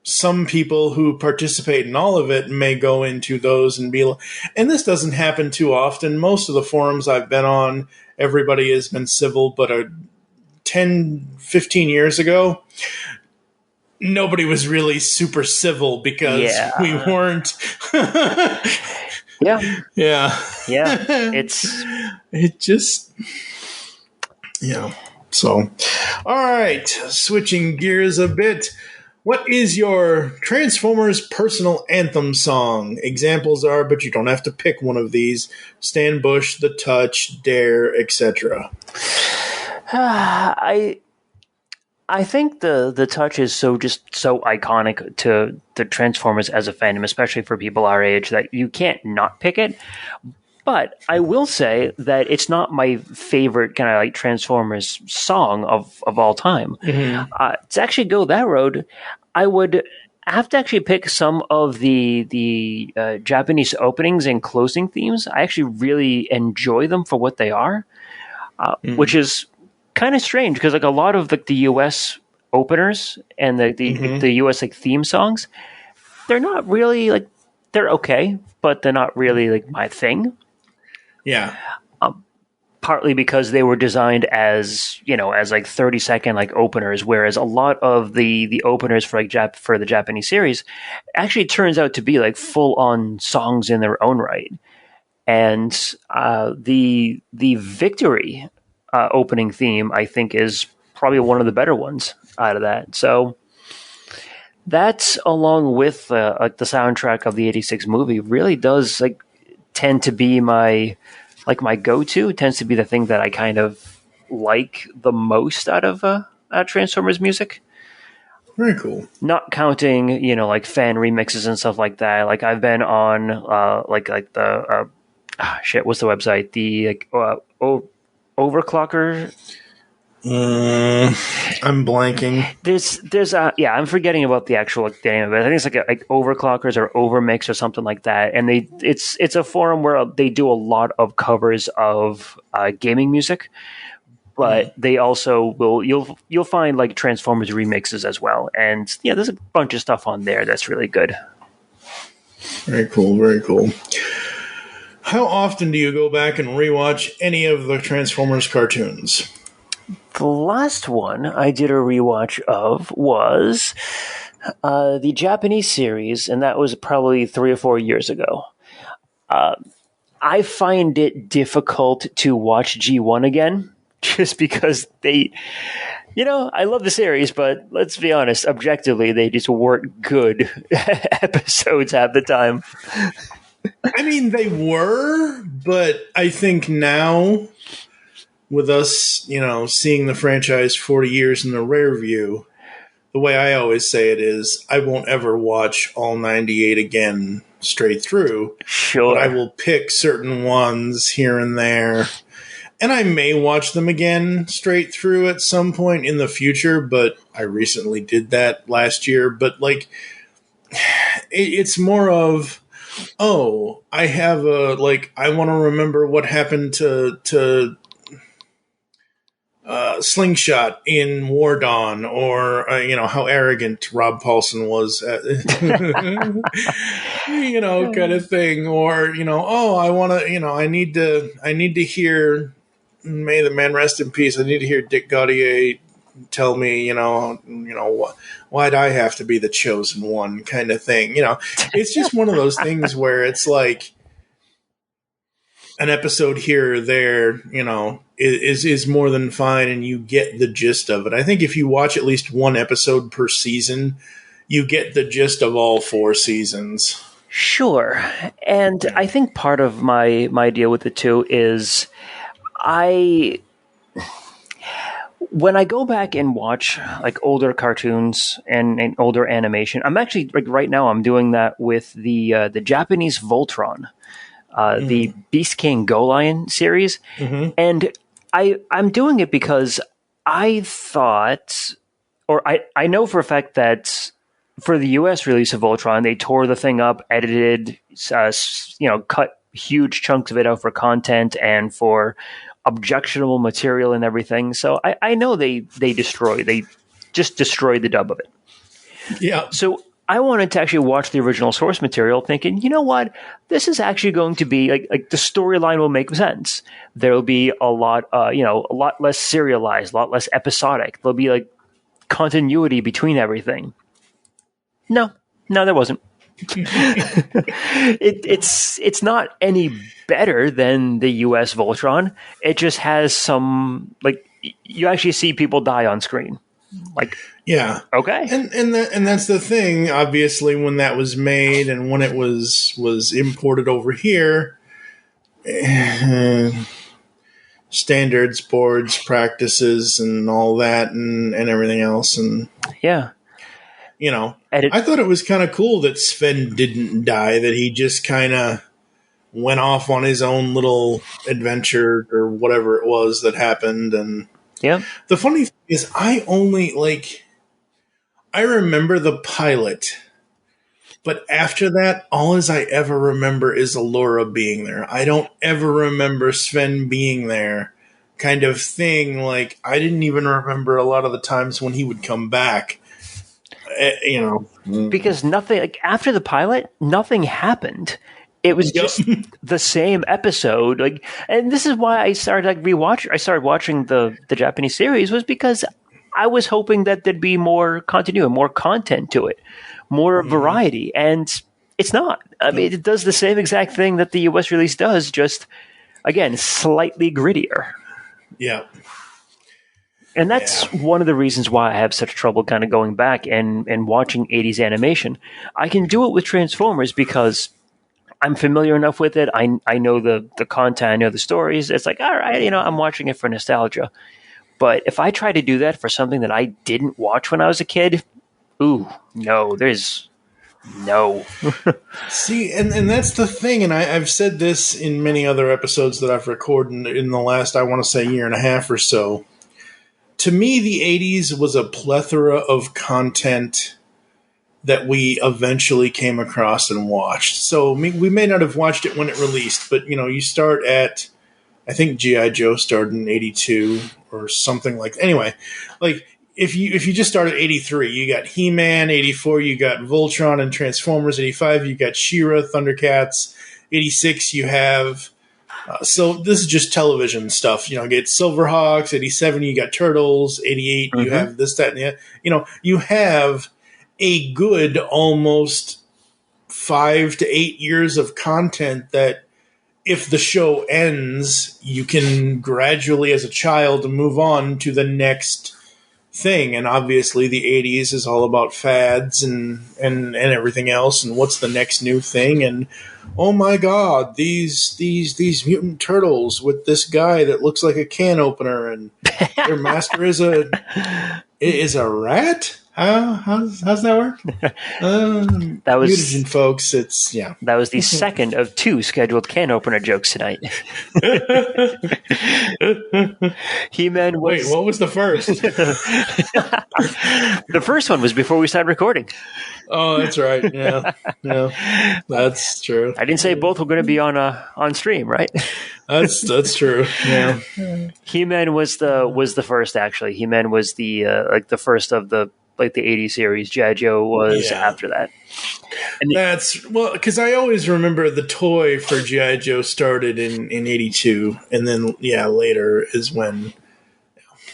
Speaker 4: some people who participate in all of it may go into those and be... And this doesn't happen too often. Most of the forums I've been on, everybody has been civil, but 10, 15 years ago, nobody was really super civil because we weren't...
Speaker 5: Yeah.
Speaker 4: It just... Yeah. So, all right. Switching gears a bit. What is your Transformers personal anthem song? Examples are, but you don't have to pick one of these: Stan Bush, The Touch, Dare, etc.
Speaker 5: I think the Touch is so iconic to the Transformers as a fandom, especially for people our age, that you can't not pick it. But I will say that it's not my favorite kind of like Transformers song of all time.
Speaker 4: Mm-hmm.
Speaker 5: To actually go that road, I would have to actually pick some of the Japanese openings and closing themes. I actually really enjoy them for what they are, which is kind of strange because like a lot of the U.S. openers and the U.S. like theme songs, they're not really like, they're okay, but they're not really like my thing.
Speaker 4: Yeah.
Speaker 5: Partly because they were designed as, as like 30-second like openers, whereas a lot of the openers for like for the Japanese series actually turns out to be like full on songs in their own right. And the Victory opening theme, I think, is probably one of the better ones out of that. So that's, along with like the soundtrack of the '86 movie, really does like tend to be my go-to. It tends to be the thing that I kind of like the most out of Transformers music.
Speaker 4: Very cool.
Speaker 5: Not counting, like fan remixes and stuff like that. Like I've been on like the what's the website? The Overclocker.
Speaker 4: I'm blanking.
Speaker 5: There's I'm forgetting about the actual name of it. I think it's like Overclockers or Overmix or something like that. And it's a forum where they do a lot of covers of gaming music, but they also you'll find like Transformers remixes as well. And there's a bunch of stuff on there that's really good.
Speaker 4: Very cool. Very cool. How often do you go back and rewatch any of the Transformers cartoons?
Speaker 5: The last one I did a rewatch of was the Japanese series, and that was probably 3 or 4 years ago. I find it difficult to watch G1 again, just because they, I love the series, but let's be honest, objectively, they just weren't good episodes half the time.
Speaker 4: I mean, they were, but I think now, with us, seeing the franchise 40 years in the rear view, the way I always say it is, I won't ever watch all 98 again straight through.
Speaker 5: Sure.
Speaker 4: But I will pick certain ones here and there. And I may watch them again straight through at some point in the future, but I recently did that last year. But, like, it's more of, I have I want to remember what happened to Slingshot in War Dawn, or how arrogant Rob Paulson was, kind of thing, or I want to, I need to hear, may the man rest in peace, I need to hear Dick Gaudier tell me, why'd I have to be the chosen one, kind of thing. It's just one of those things where it's like an episode here or there, is more than fine, and you get the gist of it. I think if you watch at least one episode per season, you get the gist of all 4 seasons.
Speaker 5: Sure. And I think part of my deal with it too is when I go back and watch like older cartoons and older animation, I'm actually like right now I'm doing that with the Japanese Voltron, the Beast King Go Lion series, and I'm doing it because I thought, or I know for a fact that for the U.S. release of Voltron, they tore the thing up, edited, cut huge chunks of it out for content and for objectionable material and everything. So I know they just destroyed the dub of it.
Speaker 4: Yeah.
Speaker 5: So I wanted to actually watch the original source material thinking, you know what, this is actually going to be like the storyline will make sense. There'll be a lot less serialized, a lot less episodic. There'll be like continuity between everything. No, there wasn't. It's not any better than the US Voltron. It just has some, like, you actually see people die on screen. Like,
Speaker 4: yeah,
Speaker 5: okay,
Speaker 4: and that's the thing. Obviously, when that was made and when it was imported over here, standards, boards, practices, and all that, and everything else, and
Speaker 5: yeah.
Speaker 4: I thought it was kind of cool that Sven didn't die, that he just kind of went off on his own little adventure or whatever it was that happened. And the funny thing is, I remember the pilot, but after that, all as I ever remember is Allura being there. I don't ever remember Sven being there, kind of thing. Like, I didn't even remember a lot of the times when he would come back.
Speaker 5: Because nothing, like, after the pilot, nothing happened. It was just the same episode. Like, and this is why I started watching the Japanese series, was because I was hoping that there'd be more continuity, more content to it, more variety, and it's not. I mean, it does the same exact thing that the US release does, just again slightly grittier.
Speaker 4: Yeah.
Speaker 5: And that's one of the reasons why I have such trouble kind of going back and watching 80s animation. I can do it with Transformers because I'm familiar enough with it. I know the content, I know the stories. It's like, all right, I'm watching it for nostalgia. But if I try to do that for something that I didn't watch when I was a kid, no.
Speaker 4: See, and that's the thing, and I've said this in many other episodes that I've recorded in the last, I want to say, year and a half or so. To me, the 80s was a plethora of content that we eventually came across and watched. So we may not have watched it when it released, but you start at, I think G.I. Joe started in 82 or something like that. Anyway, like if you just start at 83, you got He-Man. 84, you got Voltron and Transformers. 85, you got She-Ra, Thundercats. 86, you have... so this is just television stuff. You get Silverhawks. 87, you got Turtles. 88, you have this, that, and the other. You have a good almost 5 to 8 years of content that if the show ends, you can gradually, as a child, move on to the next thing. And obviously the 80s is all about fads and everything else, and what's the next new thing. And oh my god, these mutant turtles with this guy that looks like a can opener, and their master is a rat? How's that work?
Speaker 5: That was
Speaker 4: mutagen, folks. It's
Speaker 5: That was the second of 2 scheduled can opener jokes tonight. He-Man was...
Speaker 4: Wait, what was the first?
Speaker 5: The first one was before we started recording.
Speaker 4: Oh, that's right. Yeah, that's true.
Speaker 5: I didn't say both were going to be on stream, right?
Speaker 4: That's true. Yeah.
Speaker 5: He-Man was the first, actually. He-Man was the the first of the 80 series. G.I. Joe was after that. And
Speaker 4: that's because I always remember the toy for G.I. Joe started in 82, and then later is when.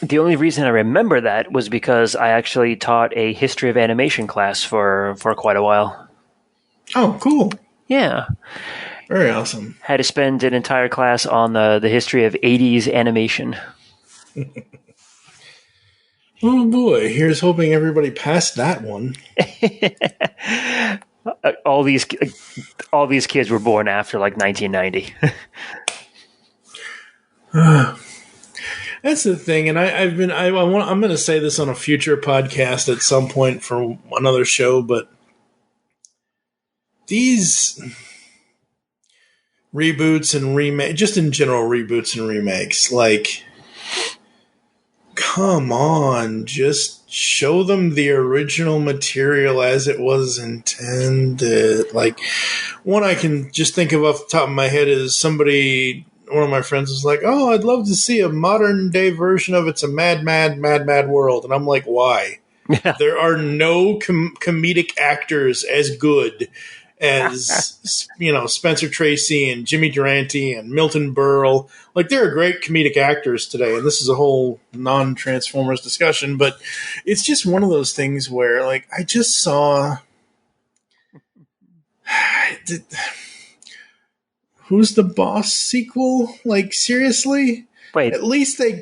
Speaker 5: The only reason I remember that was because I actually taught a history of animation class for quite a while.
Speaker 4: Oh, cool.
Speaker 5: Yeah.
Speaker 4: Very awesome.
Speaker 5: Had to spend an entire class on the history of 80s animation.
Speaker 4: Oh boy, here's hoping everybody passed that one.
Speaker 5: all these kids were born after like 1990.
Speaker 4: That's the thing, and I'm going to say this on a future podcast at some point for another show, but these reboots and remakes, just in general reboots and remakes, like, come on, just show them the original material as it was intended. Like, one I can just think of off the top of my head is one of my friends was like, "Oh, I'd love to see a modern day version of It's a Mad, Mad, Mad, Mad World." And I'm like, why?
Speaker 5: Yeah.
Speaker 4: There are no comedic actors as good as, Spencer Tracy and Jimmy Durante and Milton Berle. Like, there are great comedic actors today, and this is a whole non-Transformers discussion, but it's just one of those things where, like, I just saw... Who's the Boss sequel? Like, seriously?
Speaker 5: Wait.
Speaker 4: At least they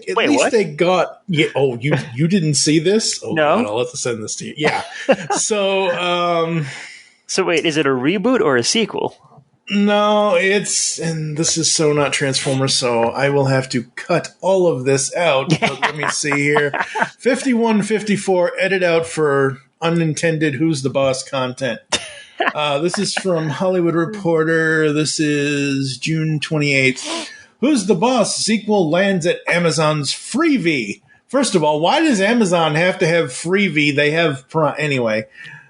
Speaker 4: got... Yeah, oh, you didn't see this? Oh,
Speaker 5: no.
Speaker 4: God, I'll have to send this to you. Yeah. So,
Speaker 5: So wait, is it a reboot or a sequel?
Speaker 4: No, and this is so not Transformers, so I will have to cut all of this out. But let me see here. 5154, edit out for unintended Who's the Boss content. This is from Hollywood Reporter. This is June 28th. Who's the Boss sequel lands at Amazon's Freevee. First of all, why does Amazon have to have Freevee? They have anyway.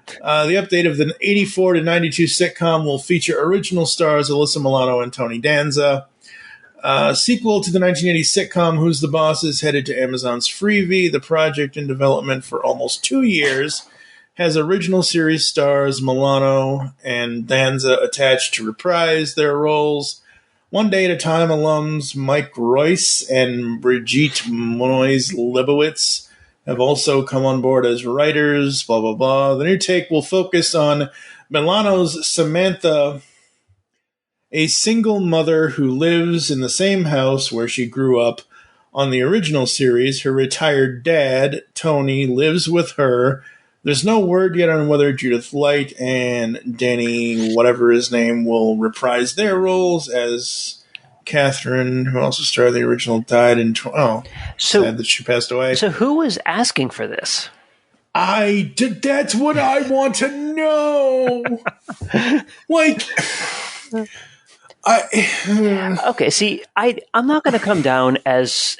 Speaker 4: The update of the 84 to 92 sitcom will feature original stars Alyssa Milano and Tony Danza. Sequel to the 1980 sitcom Who's the Boss is headed to Amazon's Freevee. The project, in development for almost 2 years, has original series stars Milano and Danza attached to reprise their roles. One Day at a Time alums Mike Royce and Brigitte Moyes-Lebowitz have also come on board as writers, blah, blah, blah. The new take will focus on Milano's Samantha, a single mother who lives in the same house where she grew up. On the original series, her retired dad, Tony, lives with her. There's no word yet on whether Judith Light and Danny, whatever his name, will reprise their roles, as Catherine, who also starred in the original, died in... sad that she passed away.
Speaker 5: So who was asking for this?
Speaker 4: That's what I want to know!
Speaker 5: Okay, see, I'm not going to come down as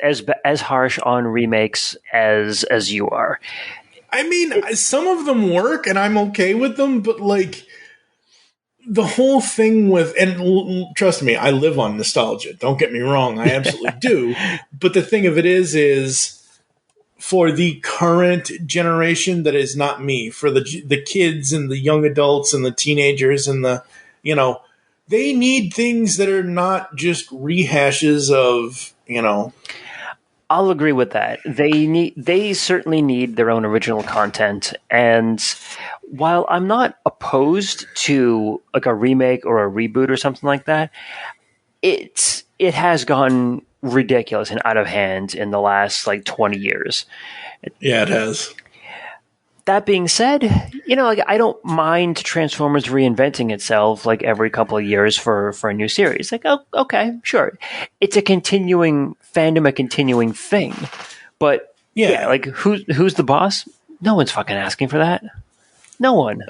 Speaker 5: harsh on remakes as you are.
Speaker 4: I mean, some of them work, and I'm okay with them, but, like, the whole thing with... And trust me, I live on nostalgia. Don't get me wrong, I absolutely do. But the thing of it is for the current generation that is not me, for the kids and the young adults and the teenagers and the... they need things that are not just rehashes of,
Speaker 5: I'll agree with that. They certainly need their own original content, and while I'm not opposed to like a remake or a reboot or something like that, it has gone ridiculous and out of hand in the last like 20 years.
Speaker 4: Yeah, it has.
Speaker 5: That being said, I don't mind Transformers reinventing itself like every couple of years for a new series. Like, oh, okay, sure. It's a continuing fandom, a continuing thing. But yeah, like who's the boss? No one's fucking asking for that. No one.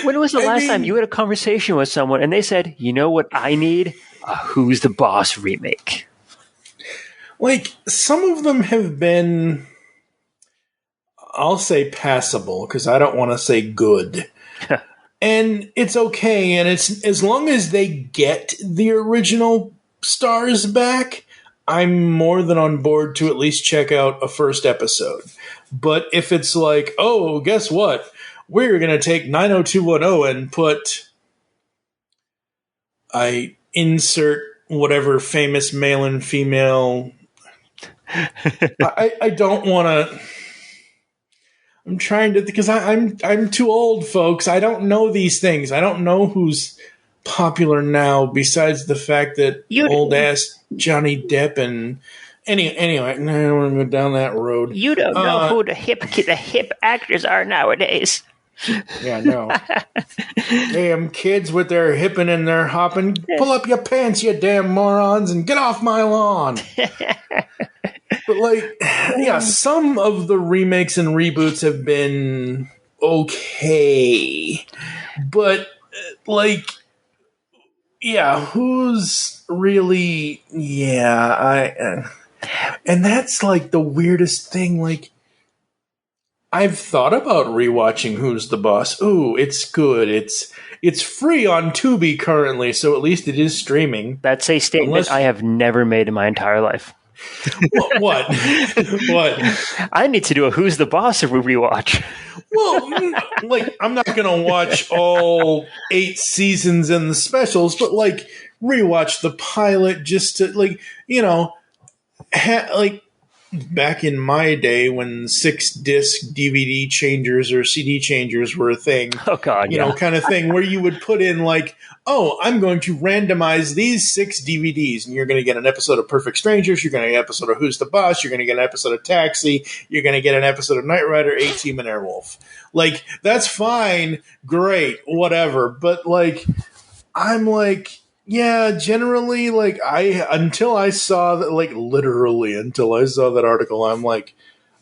Speaker 5: When was the last time you had a conversation with someone and they said, "You know what I need? A Who's the Boss remake."
Speaker 4: Like, some of them have been... I'll say passable, because I don't want to say good. And it's okay, and it's as long as they get the original stars back, I'm more than on board to at least check out a first episode. But if it's like, oh, guess what? We're going to take 90210 and put... I insert whatever famous male and female... I don't want to... I'm trying to, because I'm too old, folks. I don't know these things. I don't know who's popular now, besides the fact that old ass Johnny Depp and anyway. I don't want to go down that road.
Speaker 5: You don't know who the hip actors are nowadays.
Speaker 4: Yeah, no. Damn kids with their hipping and their hopping. Pull up your pants, you damn morons, and get off my lawn. But, like, yeah, some of the remakes and reboots have been okay. But, like, yeah, who's really... Yeah, and that's, like, the weirdest thing, like, I've thought about rewatching Who's the Boss. Ooh, it's good. It's free on Tubi currently, so at least it is streaming.
Speaker 5: That's a statement I have never made in my entire life.
Speaker 4: What?
Speaker 5: I need to do a Who's the Boss rewatch.
Speaker 4: Well, like, I'm not going to watch all 8 seasons and the specials, but, like, rewatch the pilot just to, like, you know, like, back in my day when 6-disc DVD changers or CD changers were a thing.
Speaker 5: Oh, God,
Speaker 4: you know, kind of thing where you would put in, like, oh, I'm going to randomize these 6 DVDs, and you're going to get an episode of Perfect Strangers, you're going to get an episode of Who's the Boss, you're going to get an episode of Taxi, you're going to get an episode of Knight Rider, A-Team, and Airwolf. Like, that's fine, great, whatever. But, like, I'm like... Yeah, generally, like, until I saw that, like, literally until I saw that article, I'm like,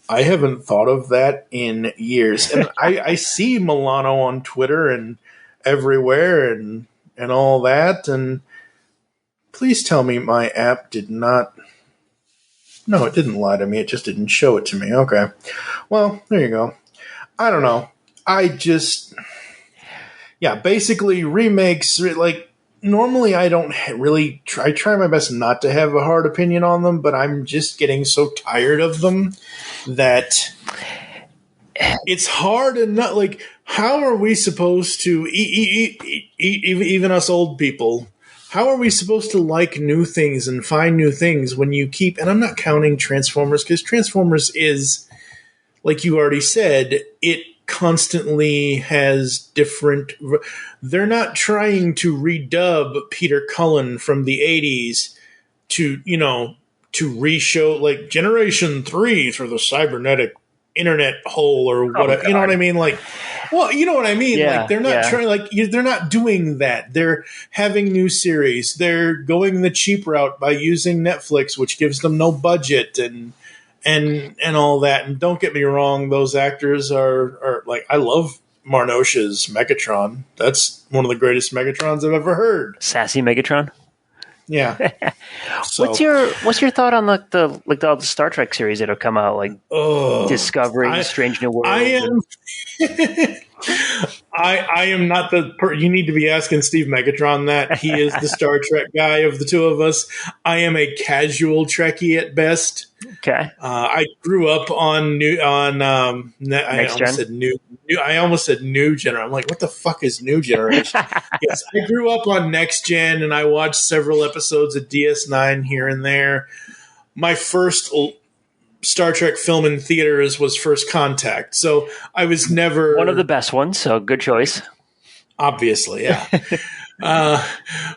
Speaker 4: I haven't thought of that in years. And I see Milano on Twitter and everywhere and all that, and please tell me my app did not... No, it didn't lie to me, it just didn't show it to me. Okay. Well, there you go. I don't know. I just... Yeah, basically, remakes, like... Normally, I don't really I try my best not to have a hard opinion on them, but I'm just getting so tired of them that it's hard and not like, how are we supposed to, even us old people, how are we supposed to like new things and find new things when you keep, and I'm not counting Transformers, because Transformers is, like you already said, it constantly has different... They're not trying to redub Peter Cullen from the 80s to, you know, to re-show, like, Generation 3 through the cybernetic internet hole or whatever. You know what I mean? Like, well, you know what I mean?
Speaker 5: Yeah,
Speaker 4: like, they're not trying, like, they're not doing that. They're having new series. They're going the cheap route by using Netflix, which gives them no budget and all that. And don't get me wrong, those actors are like, I love Marnosha's Megatron. That's one of the greatest Megatrons I've ever heard.
Speaker 5: Sassy Megatron?
Speaker 4: Yeah. So,
Speaker 5: what's your thought on all the Star Trek series that have come out, like Discovery, Strange New World?
Speaker 4: I am not the you need to be asking Steve Megatron that. He is the Star Trek guy of the two of us. I am a casual Trekkie at best.
Speaker 5: Okay.
Speaker 4: I grew up on I almost said New Generation. I'm like, what the fuck is New Generation? Yes, I grew up on Next Gen, and I watched several episodes of DS9 here and there. My first Star Trek film in theaters was First Contact, so I was never...
Speaker 5: One of the best ones, so good choice.
Speaker 4: Obviously, yeah.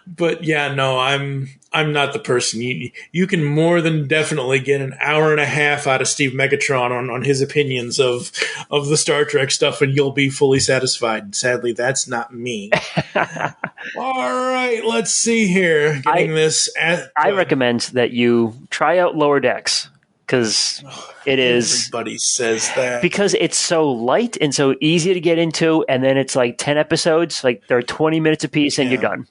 Speaker 4: But yeah, no, I'm not the person. You can more than definitely get an hour and a half out of Steve Megatron on his opinions of the Star Trek stuff, and you'll be fully satisfied. Sadly, that's not me. All right, let's see here. I
Speaker 5: recommend that you try out Lower Decks. Because it is...
Speaker 4: Everybody says that.
Speaker 5: Because it's so light and so easy to get into, and then it's like 10 episodes, like they're 20 minutes apiece, and you're done.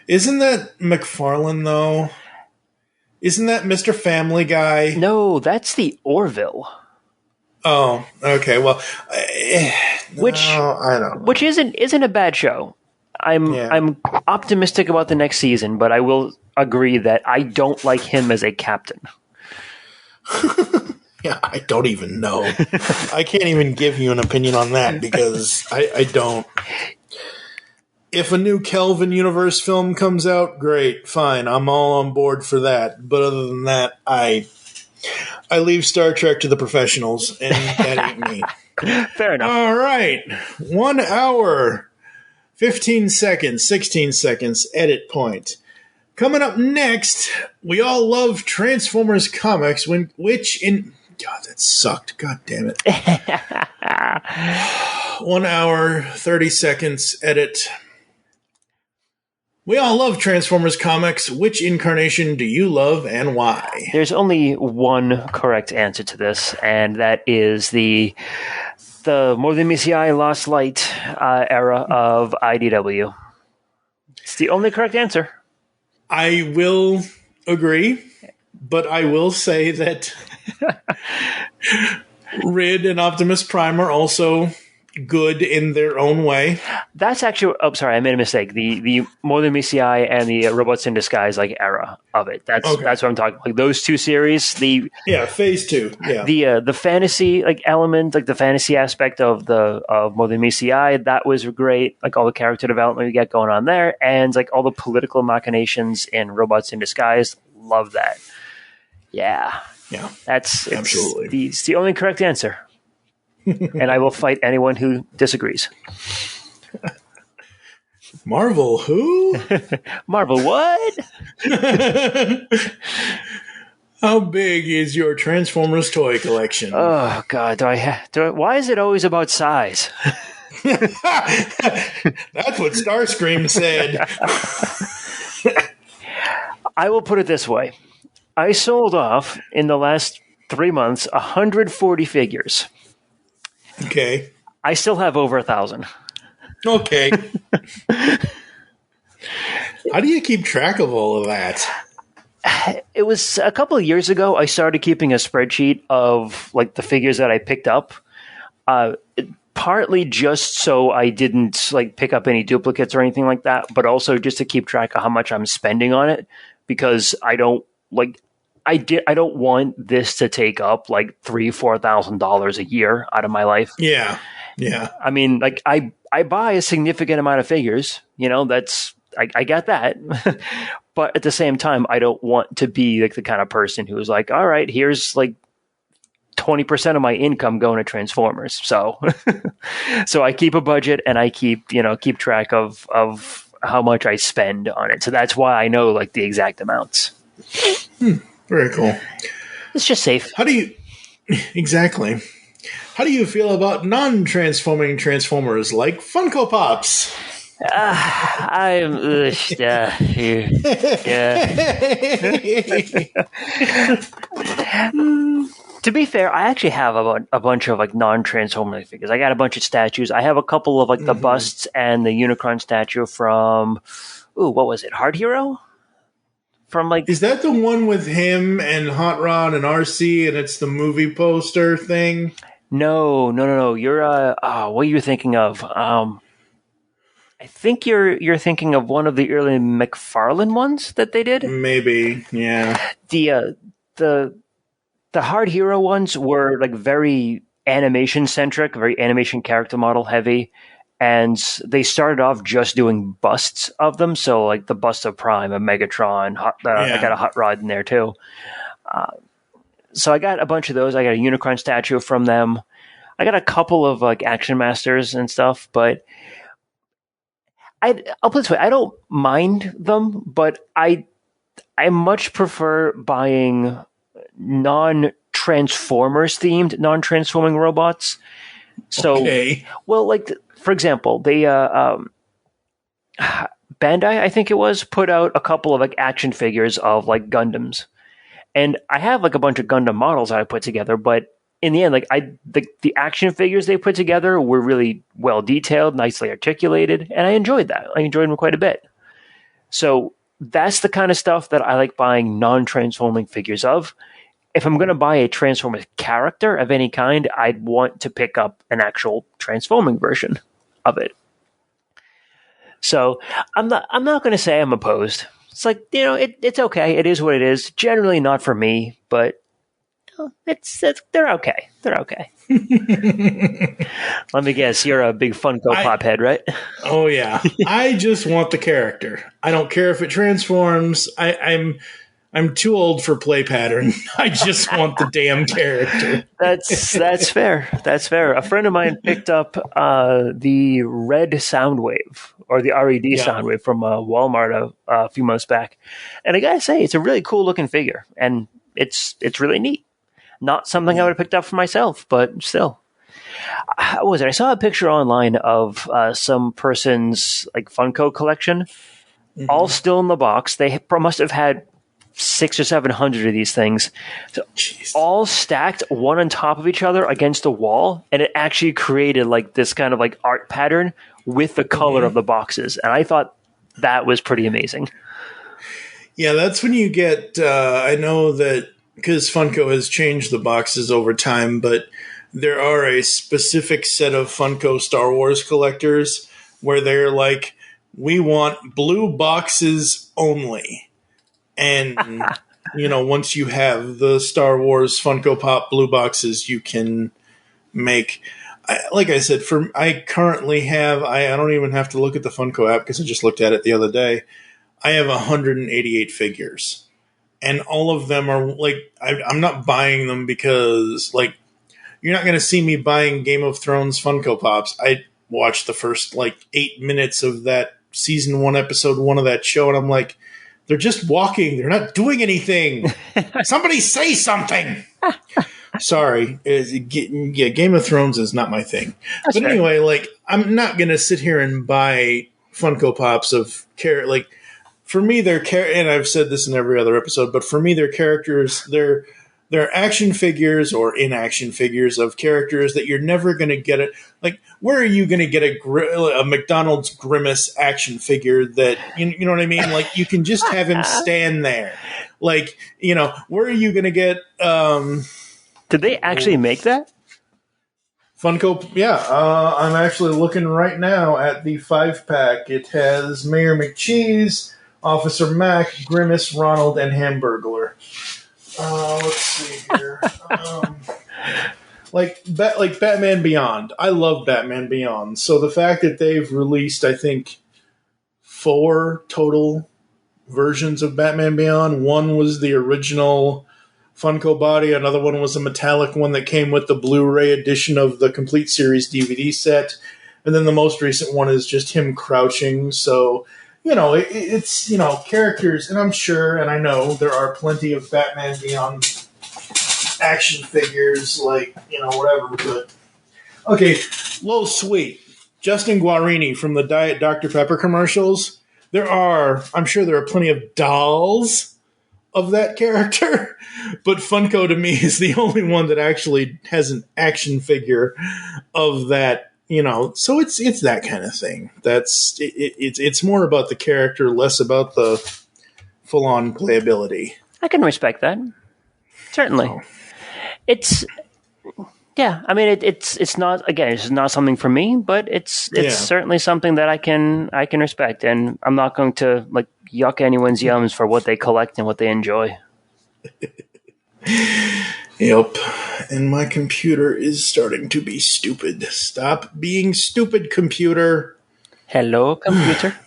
Speaker 4: Isn't that McFarlane, though? Isn't that Mr. Family Guy?
Speaker 5: No, that's the Orville.
Speaker 4: Oh, okay. Well, I don't know.
Speaker 5: Which isn't a bad show. I'm optimistic about the next season, but I will agree that I don't like him as a captain.
Speaker 4: Yeah, I don't even know. I can't even give you an opinion on that because I don't. If a new Kelvin Universe film comes out, great, fine. I'm all on board for that. But other than that, I leave Star Trek to the professionals, and that ain't me.
Speaker 5: Fair enough.
Speaker 4: All right. 1 hour, 15 seconds, 16 seconds, edit point. Coming up next, we all love Transformers comics, God, that sucked. God damn it. 1 hour, 30 seconds edit. We all love Transformers comics. Which incarnation do you love and why?
Speaker 5: There's only one correct answer to this, and that is the More Than Meets the Eye Lost Light era of IDW. It's the only correct answer.
Speaker 4: I will agree, but I will say that Rid and Optimus Prime are also good in their own way.
Speaker 5: That's actually, sorry, I made a mistake. The More Than Meets the Eye and the Robots in Disguise era of it. That's what I'm talking. Like those two series.
Speaker 4: Phase 2. Yeah.
Speaker 5: The fantasy element, the fantasy aspect of More Than Meets the Eye, that was great. Like all the character development we get going on there, and all the political machinations in Robots in Disguise. Love that. Yeah.
Speaker 4: Absolutely.
Speaker 5: It's the only correct answer. And I will fight anyone who disagrees.
Speaker 4: Marvel who?
Speaker 5: Marvel what?
Speaker 4: How big is your Transformers toy collection?
Speaker 5: Oh God, do I? Why is it always about size?
Speaker 4: That's what Starscream said.
Speaker 5: I will put it this way: I sold off in the last 3 months 140 figures.
Speaker 4: Okay.
Speaker 5: I still have over 1,000.
Speaker 4: Okay. How do you keep track of all of that?
Speaker 5: It was a couple of years ago. I started keeping a spreadsheet of the figures that I picked up. Partly just so I didn't pick up any duplicates or anything like that, but also just to keep track of how much I'm spending on it, because I don't want this to take up $3,000-$4,000 a year out of my life.
Speaker 4: Yeah.
Speaker 5: I mean, I buy a significant amount of figures. That's I get that, but at the same time, I don't want to be the kind of person who's all right, here's 20% of my income going to Transformers. So, so I keep a budget and I keep track of how much I spend on it. So that's why I know the exact amounts.
Speaker 4: Very cool.
Speaker 5: It's just safe.
Speaker 4: Exactly. How do you feel about non-transforming Transformers like Funko Pops?
Speaker 5: To be fair, I actually have a bunch of non-transforming figures. I got a bunch of statues. I have a couple of the busts and the Unicron statue from, what was it? Hard Hero? From
Speaker 4: is that the one with him and Hot Rod and RC, and it's the movie poster thing?
Speaker 5: No. You're what are you thinking of? I think you're thinking of one of the early McFarlane ones that they did.
Speaker 4: Maybe, yeah.
Speaker 5: The Hard Hero ones were very animation centric, very animation character model heavy. And they started off just doing busts of them. So the bust of Prime, of Megatron, I got a Hot Rod in there too. So I got a bunch of those. I got a Unicron statue from them. I got a couple of Action Masters and stuff, but I'll put it this way. I don't mind them, but I much prefer buying non-Transformers themed, non-transforming robots. So, for example, they Bandai, I think it was, put out a couple of action figures of Gundams, and I have a bunch of Gundam models that I put together. But in the end, the action figures they put together were really well detailed, nicely articulated, and I enjoyed that. I enjoyed them quite a bit. So that's the kind of stuff that I like buying non-transforming figures of. If I'm going to buy a Transformers character of any kind, I'd want to pick up an actual transforming version of it. So I'm not going to say I'm opposed. It's it's okay. It is what it is. Generally not for me, but they're okay. They're okay. Let me guess, you're a big Funko Pop head, right?
Speaker 4: Oh yeah. I just want the character. I don't care if it transforms. I'm too old for play pattern. I just want the damn character.
Speaker 5: That's fair. That's fair. A friend of mine picked up the Red Soundwave, or the RED Soundwave from Walmart a few months back, and I gotta say, it's a really cool looking figure, and it's really neat. Not something I would have picked up for myself, but still. how was it? I saw a picture online of some person's like Funko collection, all still in the box. They must have had 600 or 700 of these things, so all stacked one on top of each other against a wall, and it actually created like this kind of like art pattern with the color of the boxes. And I thought that was pretty amazing.
Speaker 4: Yeah, that's when you get. I know that because Funko has changed the boxes over time, but there are a specific set of Funko Star Wars collectors where they're like, we want blue boxes only. And, once you have the Star Wars Funko Pop blue boxes, you can make, like I said, I currently have, I don't even have to look at the Funko app because I just looked at it the other day. I have 188 figures. And all of them are like, I'm not buying them because, like, you're not going to see me buying Game of Thrones Funko Pops. I watched the first, 8 minutes of that season 1, episode 1 of that show, and I'm like, they're just walking. They're not doing anything. Somebody say something. Sorry. Game of Thrones is not my thing. That's but anyway, I'm not going to sit here and buy Funko Pops of for me, they're and I've said this in every other episode, but for me, they're characters. They're action figures or inaction figures of characters that you're never going to get it. Like, where are you going to get a McDonald's Grimace action figure that you know what I mean? Like, you can just have him stand there. Like, where are you going to get?
Speaker 5: Did they actually make that?
Speaker 4: Funko, yeah. I'm actually looking right now at the 5-pack. It has Mayor McCheese, Officer Mac, Grimace, Ronald, and Hamburglar. Let's see here. Like Batman Beyond. I love Batman Beyond. So the fact that they've released, I think, 4 total versions of Batman Beyond. One was the original Funko body. Another one was a metallic one that came with the Blu-ray edition of the complete series DVD set. And then the most recent one is just him crouching. So, it's characters, and I'm sure, and I know there are plenty of Batman Beyond action figures, whatever, but okay, Lil Sweet, Justin Guarini from the Diet Dr. Pepper commercials. I'm sure there are plenty of dolls of that character, but Funko to me is the only one that actually has an action figure of that. So it's that kind of thing. It's more about the character, less about the full-on playability.
Speaker 5: I can respect that. Certainly. Oh. It's not, again, it's not something for me, but it's certainly something that I can respect, and I'm not going to yuck anyone's yums for what they collect and what they enjoy.
Speaker 4: Yep. And my computer is starting to be stupid. Stop being stupid, computer.
Speaker 5: Hello, computer.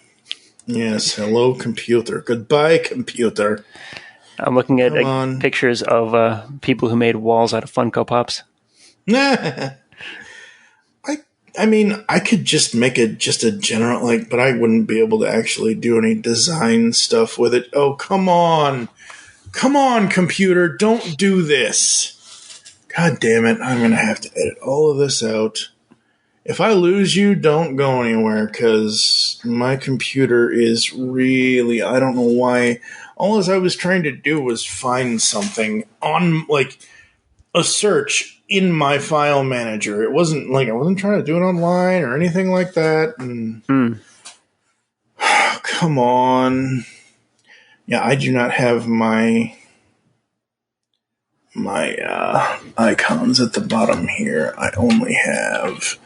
Speaker 4: Yes, hello, computer. Goodbye, computer.
Speaker 5: I'm looking at pictures of people who made walls out of Funko Pops.
Speaker 4: I mean, I could just make it just a general, but I wouldn't be able to actually do any design stuff with it. Oh, come on. Come on, computer, don't do this. God damn it, I'm going to have to edit all of this out. If I lose you, don't go anywhere, because my computer is really, I don't know why. All I was trying to do was find something on, a search in my file manager. It wasn't, I wasn't trying to do it online or anything like that. And come on. Yeah, I do not have my icons at the bottom here. I only have...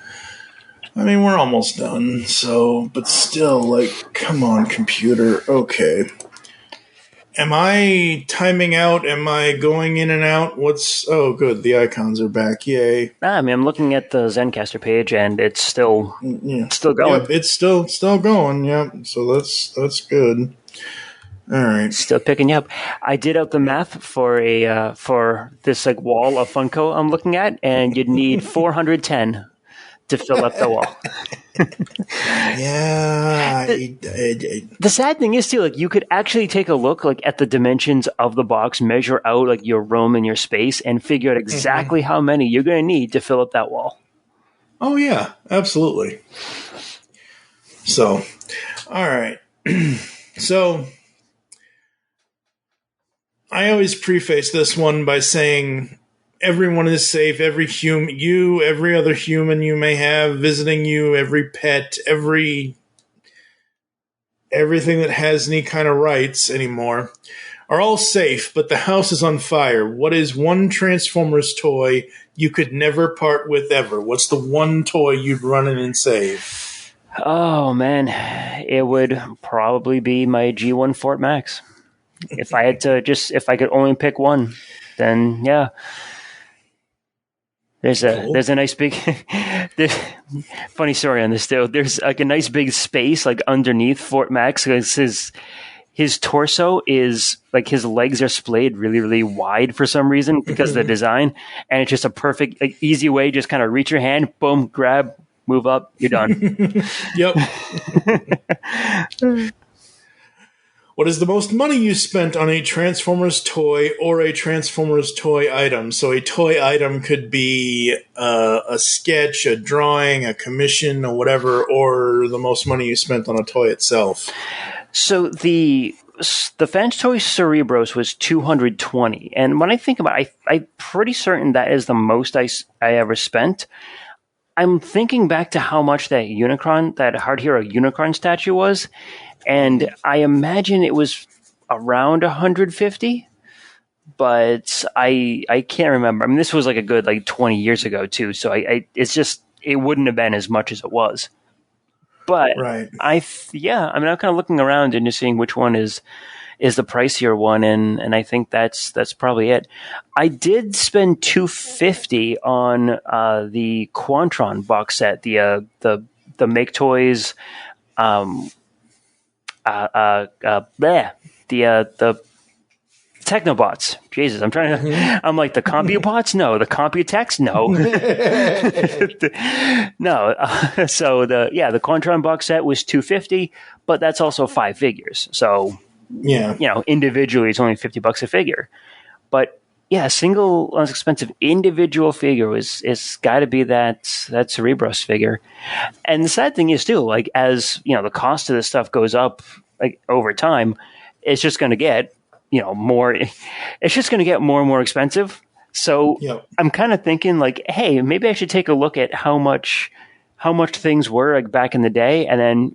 Speaker 4: we're almost done, so... But still, come on, computer. Okay. Am I timing out? Am I going in and out? Oh, good. The icons are back. Yay.
Speaker 5: I'm looking at the Zencaster page, and it's still going.
Speaker 4: Yep, it's still going, yep. So that's good. All right.
Speaker 5: Still picking you up. I did out the math for this wall of Funko I'm looking at, and you'd need 410 to fill up the wall.
Speaker 4: Yeah.
Speaker 5: The sad thing is too, you could actually take a look at the dimensions of the box, measure out your room and your space, and figure out exactly how many you're going to need to fill up that wall.
Speaker 4: Oh, yeah, absolutely. So, all right. So, I always preface this one by saying everyone is safe. Every every other human you may have visiting you, every pet, everything that has any kind of rights anymore are all safe, but the house is on fire. What is one Transformers toy you could never part with ever? What's the one toy you'd run in and save?
Speaker 5: Oh, man. It would probably be my G1 Fort Max. If I could only pick one, then yeah. There's a nice big funny story on this though. There's like a nice big space like underneath Fort Max. His torso is like his legs are splayed really, really wide for some reason because of the design, and it's just a perfect, like, easy way. Just kind of reach your hand, boom, grab, move up, you're done.
Speaker 4: Yep. What is the most money you spent on a Transformers toy or a Transformers toy item? So a toy item could be a sketch, a drawing, a commission, or whatever, or the most money you spent on a toy itself.
Speaker 5: So the Fans Toy Cerebros was $220, and when I think about it, I'm pretty certain that is the most I ever spent. I'm thinking back to how much that Hard Hero Unicron statue was, and I imagine it was around 150, but I can't remember. I mean, this was like a good 20 years ago too, so it wouldn't have been as much as it was. But
Speaker 4: right.
Speaker 5: I'm kind of looking around and just seeing which one is the pricier one, and I think that's probably it. I did spend $250 on the Quantron box set, the Make Toys, the Technobots. Jesus, I'm trying to. I'm like the Compubots. No, the Computex. No, no. So the Quantron box set was $250, but that's also 5 figures. So
Speaker 4: yeah,
Speaker 5: individually it's only $50 a figure. But yeah, single less expensive individual figure is got to be that Cerebros figure. And the sad thing is too, like, as the cost of this stuff goes up over time, it's just going to get more. It's just going to get more and more expensive. So I'm kind of thinking hey, maybe I should take a look at how much things were back in the day, and then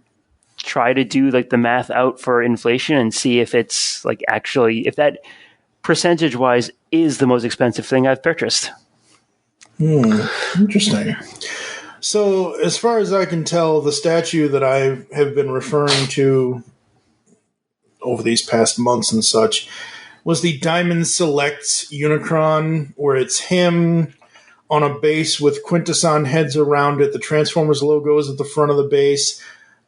Speaker 5: try to do the math out for inflation and see if it's actually, if that percentage wise is the most expensive thing I've purchased.
Speaker 4: Interesting. So as far as I can tell, the statue that I have been referring to over these past months and such was the Diamond Selects Unicron, where it's him on a base with Quintesson heads around it. The Transformers logo is at the front of the base.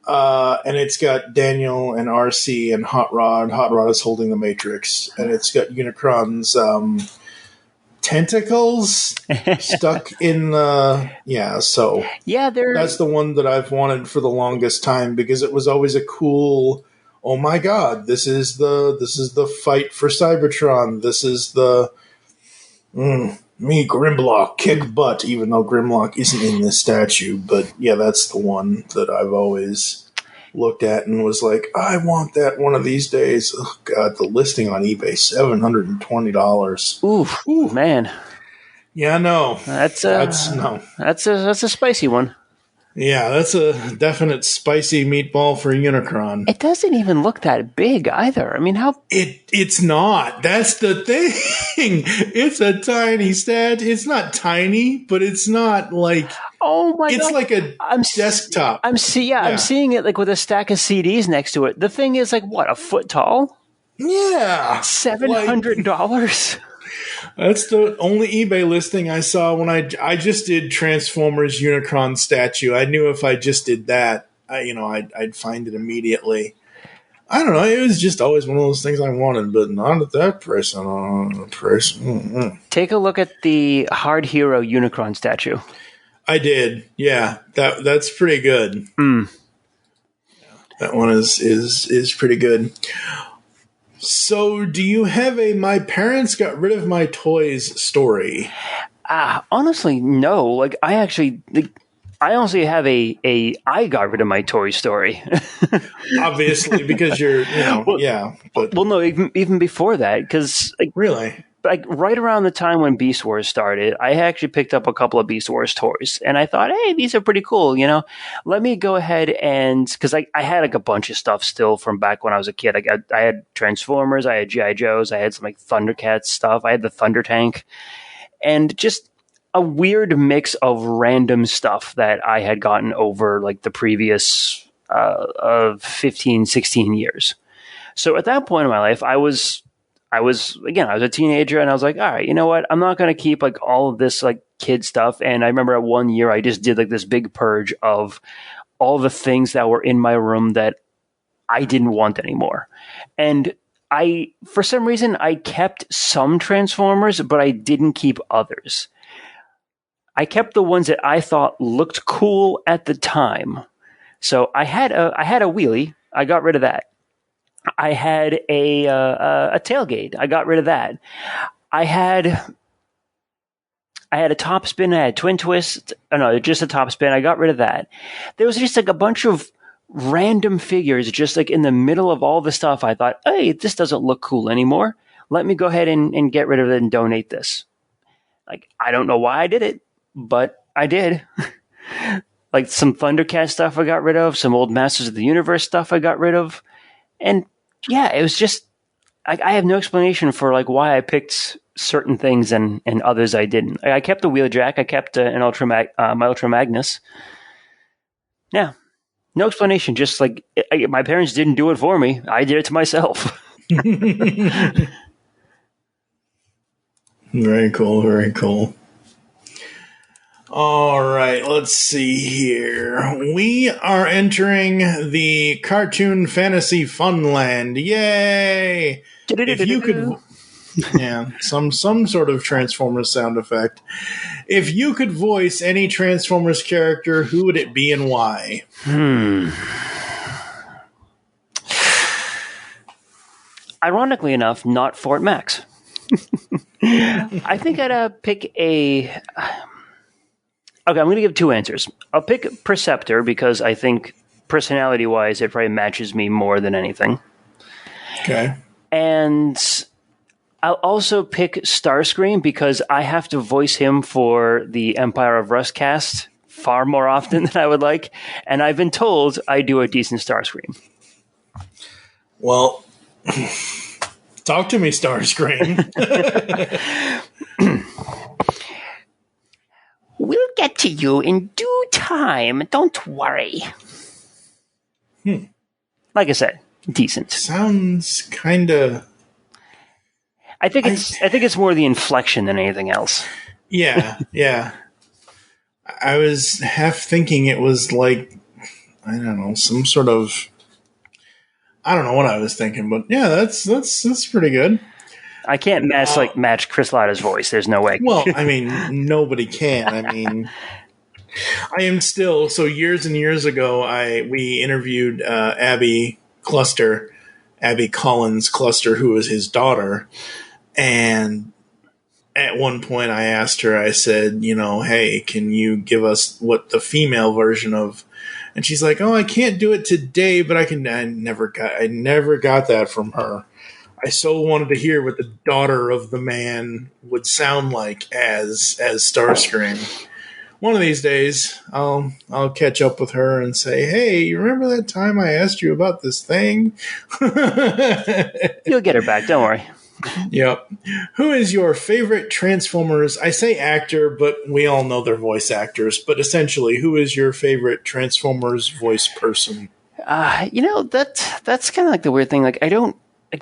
Speaker 4: And it's got Daniel and RC and Hot Rod. Hot Rod is holding the Matrix. And it's got Unicron's tentacles stuck in the... Yeah, so...
Speaker 5: Yeah,
Speaker 4: that's the one that I've wanted for the longest time, because it was always a cool... Oh my god, this is the fight for Cybertron. This is the... me, Grimlock, kick butt, even though Grimlock isn't in this statue. But yeah, that's the one that I've always looked at and was like, I want that one of these days. Oh god, the listing on eBay, $720.
Speaker 5: Ooh, man.
Speaker 4: Yeah, no.
Speaker 5: That's a spicy one.
Speaker 4: Yeah, that's a definite spicy meatball for Unicron.
Speaker 5: It doesn't even look that big either. I mean, how...
Speaker 4: It's not. That's the thing. It's a tiny stat. It's not tiny, but it's not like...
Speaker 5: Oh my god.
Speaker 4: It's like a desktop.
Speaker 5: I'm seeing it with a stack of CDs next to it. The thing is what, a foot tall?
Speaker 4: Yeah.
Speaker 5: $700?
Speaker 4: That's the only eBay listing I saw when I just did Transformers Unicron statue. I knew if I just did that, I'd find it immediately. I don't know. It was just always one of those things I wanted, but not at that price.
Speaker 5: Take a look at the Hard Hero Unicron statue.
Speaker 4: I did. Yeah, that's pretty good. That one is pretty good. So, do you have a "my parents got rid of my toys" story?
Speaker 5: Honestly, no. I actually, I honestly have I got rid of my Toy Story.
Speaker 4: Obviously, because you're,
Speaker 5: well,
Speaker 4: yeah. But
Speaker 5: well, no, even before that, because
Speaker 4: really,
Speaker 5: right around the time when Beast Wars started, I actually picked up a couple of Beast Wars toys, and I thought, hey, these are pretty cool. Let me go ahead and because I had like a bunch of stuff still from back when I was a kid. I had Transformers, I had GI Joes, I had some like Thundercats stuff, I had the Thunder Tank, and just a weird mix of random stuff that I had gotten over like the previous 15, 16 years. So at that point in my life, I was a teenager, and I was like, all right, you know what? I'm not going to keep like all of this like kid stuff. And I remember at one year, I just did like this big purge of all the things that were in my room that I didn't want anymore. And for some reason, I kept some Transformers, but I didn't keep others. I kept the ones that I thought looked cool at the time. So I had a wheelie. I got rid of that. I had a tailgate. I got rid of that. I had a top spin. I had twin twist. Oh, no, just a top spin. I got rid of that. There was just like a bunch of random figures just like in the middle of all the stuff. I thought, hey, this doesn't look cool anymore. Let me go ahead and get rid of it and donate this. Like, I don't know why I did it, but I did. Like some Thundercat stuff I got rid of. Some old Masters of the Universe stuff I got rid of. And yeah, it was just, I have no explanation for like why I picked certain things and others I didn't. I kept the Wheeljack. I kept my Ultra Magnus. Yeah, no explanation. Just like my parents didn't do it for me. I did it to myself.
Speaker 4: Very cool. Very cool. All right, let's see here. We are entering the cartoon fantasy funland. Yay! If you could, yeah, some sort of Transformers sound effect. If you could voice any Transformers character, who would it be and why?
Speaker 5: Ironically enough, not Fort Max. I think I'd pick a. Okay, I'm going to give two answers. I'll pick Perceptor because I think personality-wise it probably matches me more than anything.
Speaker 4: Okay.
Speaker 5: And I'll also pick Starscream because I have to voice him for the Empire of Rust cast far more often than I would like. And I've been told I do a decent Starscream.
Speaker 4: Well, talk to me, Starscream.
Speaker 11: We'll get to you in due time. Don't worry.
Speaker 5: Like I said, decent.
Speaker 4: Sounds kind of.
Speaker 5: I think it's more the inflection than anything else.
Speaker 4: Yeah, yeah. I was half thinking it was like, I don't know, some sort of. I don't know what I was thinking, but yeah, that's pretty good.
Speaker 5: I can't match Chris Latta's voice. There's no way.
Speaker 4: Well, I mean, nobody can. I mean, I am still so years and years ago. We interviewed Abby Collins Cluster, who was his daughter, and at one point I asked her. I said, hey, can you give us what the female version of? And she's like, oh, I can't do it today, but I can. I never got that from her. I so wanted to hear what the daughter of the man would sound like as Starscream. One of these days, I'll catch up with her and say, "Hey, you remember that time I asked you about this thing?"
Speaker 5: You'll get her back. Don't worry.
Speaker 4: Yep. Who is your favorite Transformers? I say actor, but we all know they're voice actors. But essentially, who is your favorite Transformers voice person?
Speaker 5: That's kind of like the weird thing. Like I don't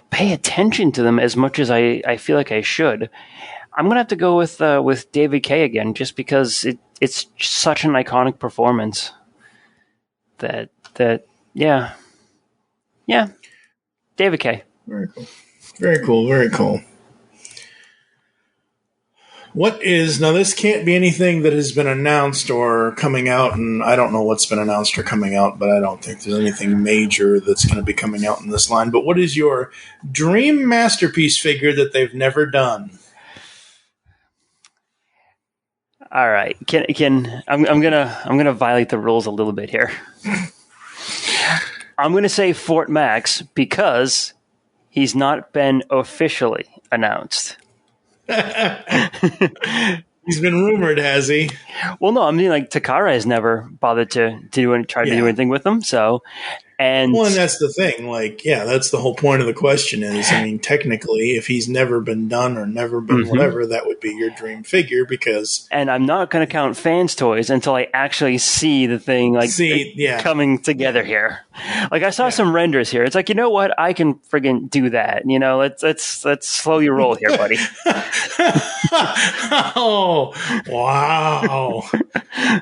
Speaker 5: pay attention to them as much as I feel like I should. I'm gonna have to go with David Kaye again, just because it's such an iconic performance. That yeah, David Kaye.
Speaker 4: Very cool. Very cool. Very cool. Now this can't be anything that has been announced or coming out, and I don't know what's been announced or coming out, but I don't think there's anything major that's going to be coming out in this line. But what is your dream masterpiece figure that they've never done?
Speaker 5: All right. I'm gonna violate the rules a little bit here. I'm gonna say Fort Max because he's not been officially announced.
Speaker 4: He's been rumored, has he?
Speaker 5: Well, no, I mean, like, Takara has never bothered to try to do anything with them, so... And
Speaker 4: that's the thing. Like, yeah, that's the whole point of the question is, I mean, technically, if he's never been done or never been whatever, that would be your dream figure because...
Speaker 5: And I'm not going to count fans' toys until I actually see the thing, like, coming together here. Like, I saw some renders here. It's like, you know what? I can friggin' do that. You know, let's slow your roll here, buddy.
Speaker 4: Oh, wow.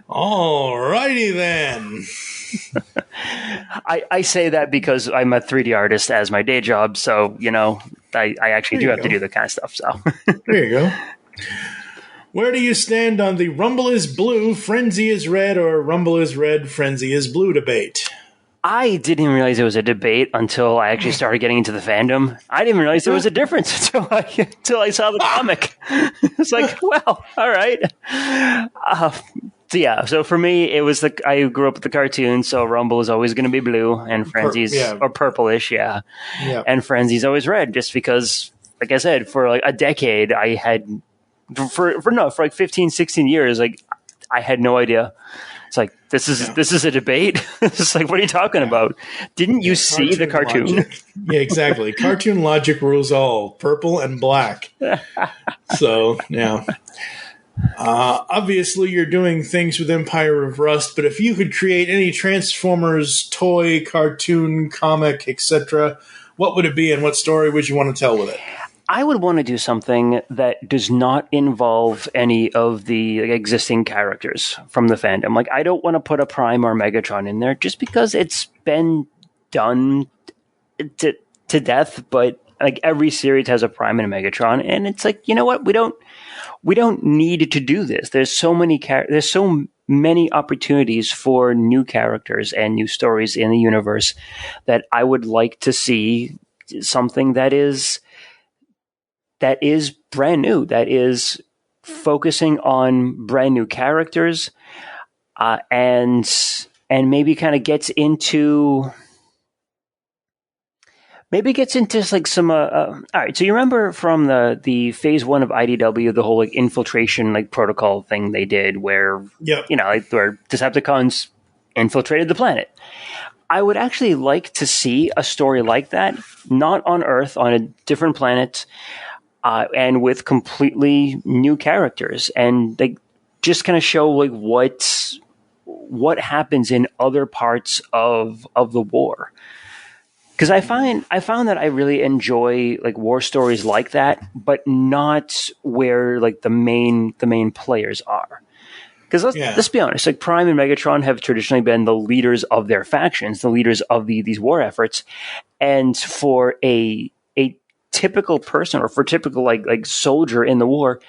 Speaker 4: Alrighty then.
Speaker 5: I say that because I'm a 3D artist as my day job, so, you know, I actually do have to do that kind of stuff. So
Speaker 4: there you go. Where do you stand on the Rumble is blue, Frenzy is red, or Rumble is red, Frenzy is blue debate?
Speaker 5: I didn't even realize it was a debate until I actually started getting into the fandom. I didn't even realize there was a difference until I saw the comic. It's like, well, all right. So for me, it was I grew up with the cartoon, so Rumble is always going to be blue, and Frenzy's or purplish, and Frenzy's always red, just because, like I said, for like a decade, I had for like 15, 16 years, like I had no idea. It's like this is a debate. It's like, what are you talking about? Didn't you see the cartoon?
Speaker 4: Yeah, exactly. Cartoon logic rules all. Purple and black. So yeah. Obviously, you're doing things with Empire of Rust, but if you could create any Transformers toy, cartoon, comic, etc., what would it be and what story would you want to tell with it?
Speaker 5: I would want to do something that does not involve any of the existing characters from the fandom. Like, I don't want to put a Prime or Megatron in there just because it's been done to death, but like every series has a Prime and a Megatron, and it's like, you know what? We don't need to do this. There's so many opportunities for new characters and new stories in the universe that I would like to see something that is brand new, that is focusing on brand new characters, and maybe kind of gets into like some. All right, so you remember from the phase 1 of IDW, the whole like infiltration like protocol thing they did, where where Decepticons infiltrated the planet. I would actually like to see a story like that, not on Earth, on a different planet. And with completely new characters, and like just kind of show like what happens in other parts of the war. Because I found that I really enjoy like war stories like that, but not where like the main players are. Because let's be honest, like Prime and Megatron have traditionally been the leaders of their factions, the leaders of these war efforts, and for a typical person or for typical like soldier in the war,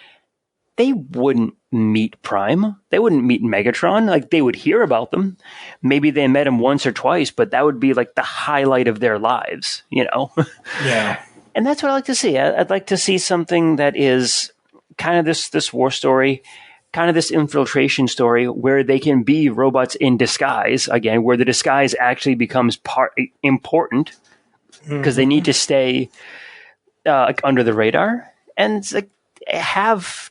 Speaker 5: they wouldn't meet Prime. They wouldn't meet Megatron. Like, they would hear about them. Maybe they met him once or twice, but that would be like the highlight of their lives, you know?
Speaker 4: Yeah.
Speaker 5: And that's what I like to see. I'd like to see something that is kind of this war story, kind of this infiltration story where they can be robots in disguise, again, where the disguise actually becomes important because they need to stay like under the radar, and like have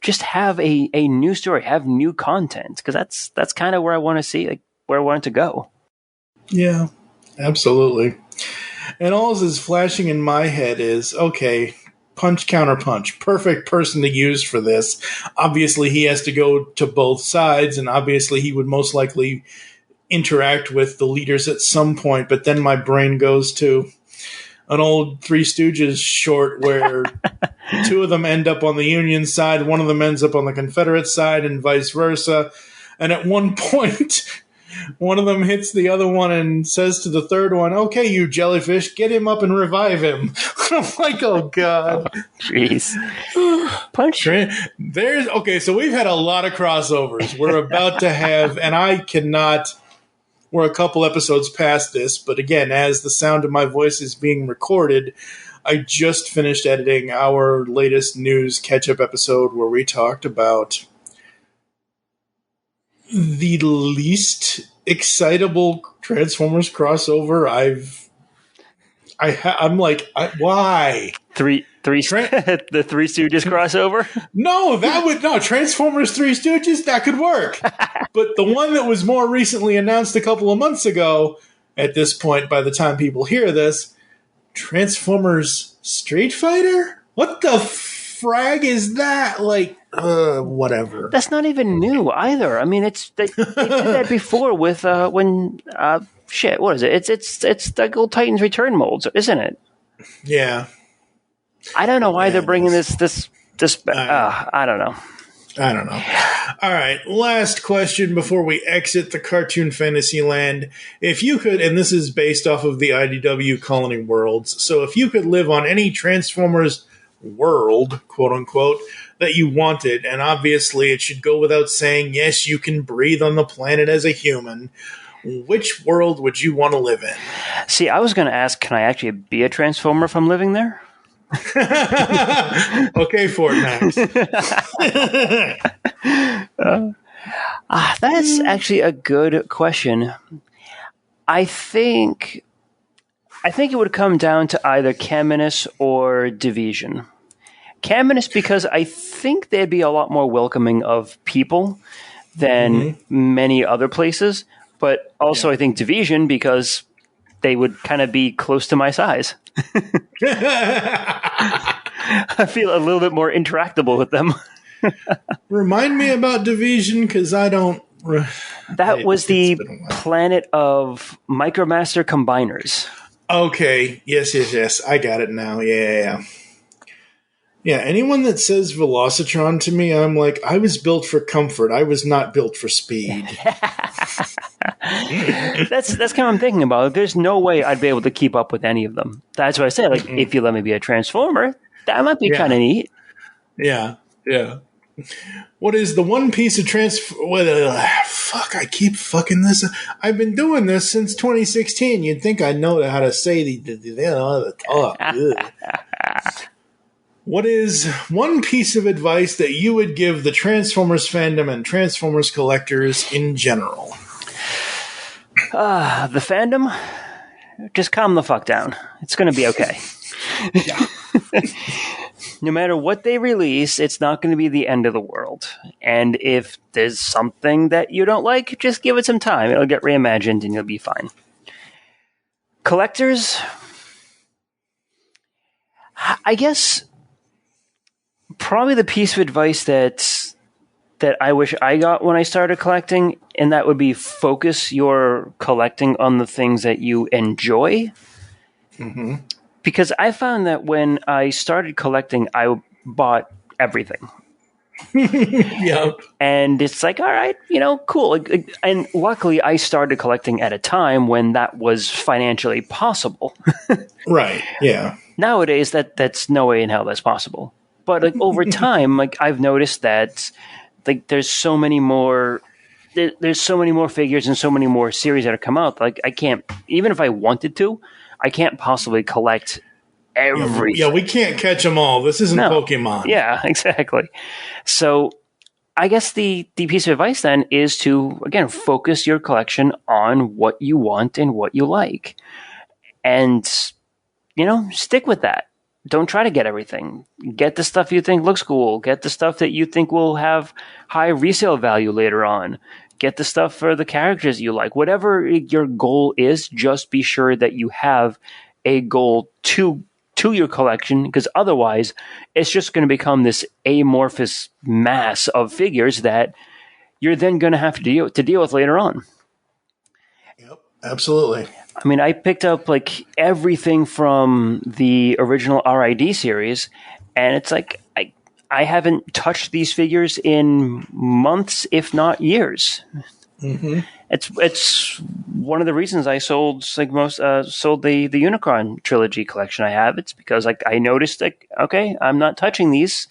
Speaker 5: a new story, have new content, because that's kind of where I want to see, like where I want it to go.
Speaker 4: Yeah, absolutely. And all is flashing in my head is, okay, punch, counter punch, perfect person to use for this. Obviously, he has to go to both sides, and obviously he would most likely interact with the leaders at some point, but then my brain goes to an old Three Stooges short where two of them end up on the Union side, one of them ends up on the Confederate side, and vice versa. And at one point, one of them hits the other one and says to the third one, "Okay, you jellyfish, get him up and revive him." I'm like, oh, God.
Speaker 5: Jeez. Punch.
Speaker 4: Okay, so we've had a lot of crossovers. We're about to have, and I cannot... We're a couple episodes past this, but again, as the sound of my voice is being recorded, I just finished editing our latest news catch-up episode where we talked about the least excitable Transformers crossover I'm like, why?
Speaker 5: The Three Stooges crossover?
Speaker 4: No, Transformers Three Stooges, that could work. But the one that was more recently announced a couple of months ago, at this point, by the time people hear this, Transformers Street Fighter? What the frag is that? Like, whatever.
Speaker 5: That's not even new either. I mean, they did that before with what is it? It's the old Titans Return molds, isn't it?
Speaker 4: Yeah.
Speaker 5: I don't know why they're bringing this. I don't know.
Speaker 4: I don't know. All right, last question before we exit the cartoon fantasy land. If you could, and this is based off of the IDW Colony Worlds, so if you could live on any Transformers world, quote unquote, that you wanted, and obviously it should go without saying, yes, you can breathe on the planet as a human, which world would you want to live in?
Speaker 5: See, I was going to ask, can I actually be a Transformer if I'm living there?
Speaker 4: Okay, Fortnite.
Speaker 5: That's actually a good question. I think it would come down to either Caminus or Division. Caminus, because I think they'd be a lot more welcoming of people than many other places, but also I think Division because they would kind of be close to my size. I feel a little bit more interactable with them.
Speaker 4: Remind me about Division, because I don't...
Speaker 5: That was the planet of Micromaster Combiners.
Speaker 4: Okay, yes. I got it now. Yeah. Yeah, anyone that says Velocitron to me, I'm like, I was built for comfort. I was not built for speed.
Speaker 5: That's kind of what I'm thinking about. There's no way I'd be able to keep up with any of them. That's what I say. Like, if you let me be a Transformer, that might be kind of neat.
Speaker 4: Yeah. What is the one piece of fuck, I keep fucking this up. I've been doing this since 2016. You'd think I know how to say the talk. What is one piece of advice that you would give the Transformers fandom and Transformers collectors in general?
Speaker 5: The fandom? Just calm the fuck down. It's going to be okay.
Speaker 4: Yeah.
Speaker 5: No matter what they release, it's not going to be the end of the world. And if there's something that you don't like, just give it some time. It'll get reimagined and you'll be fine. Collectors, I guess probably the piece of advice that I wish I got when I started collecting, and that would be focus your collecting on the things that you enjoy.
Speaker 4: Mm-hmm.
Speaker 5: Because I found that when I started collecting, I bought everything.
Speaker 4: Yep.
Speaker 5: And it's like, all right, cool. And luckily, I started collecting at a time when that was financially possible.
Speaker 4: Right, yeah.
Speaker 5: Nowadays, that's no way in hell that's possible. But over time, I've noticed that there's so many more... There's so many more figures and so many more series that have come out. I can't... Even if I wanted to, I can't possibly collect everything.
Speaker 4: Yeah, we can't catch them all. This isn't Pokemon.
Speaker 5: Yeah, exactly. So I guess the piece of advice then is to, again, focus your collection on what you want and what you like. And, stick with that. Don't try to get everything. Get the stuff you think looks cool. Get the stuff that you think will have high resale value later on. Get the stuff for the characters you like. Whatever your goal is, just be sure that you have a goal to your collection, because otherwise it's just going to become this amorphous mass of figures that you're then going to have to deal with later on.
Speaker 4: Yep, absolutely.
Speaker 5: I mean, I picked up everything from the original RID series, and it's like I haven't touched these figures in months, if not years.
Speaker 4: Mm-hmm.
Speaker 5: It's one of the reasons I sold sold the Unicron Trilogy collection I have. It's because I noticed okay, I'm not touching these.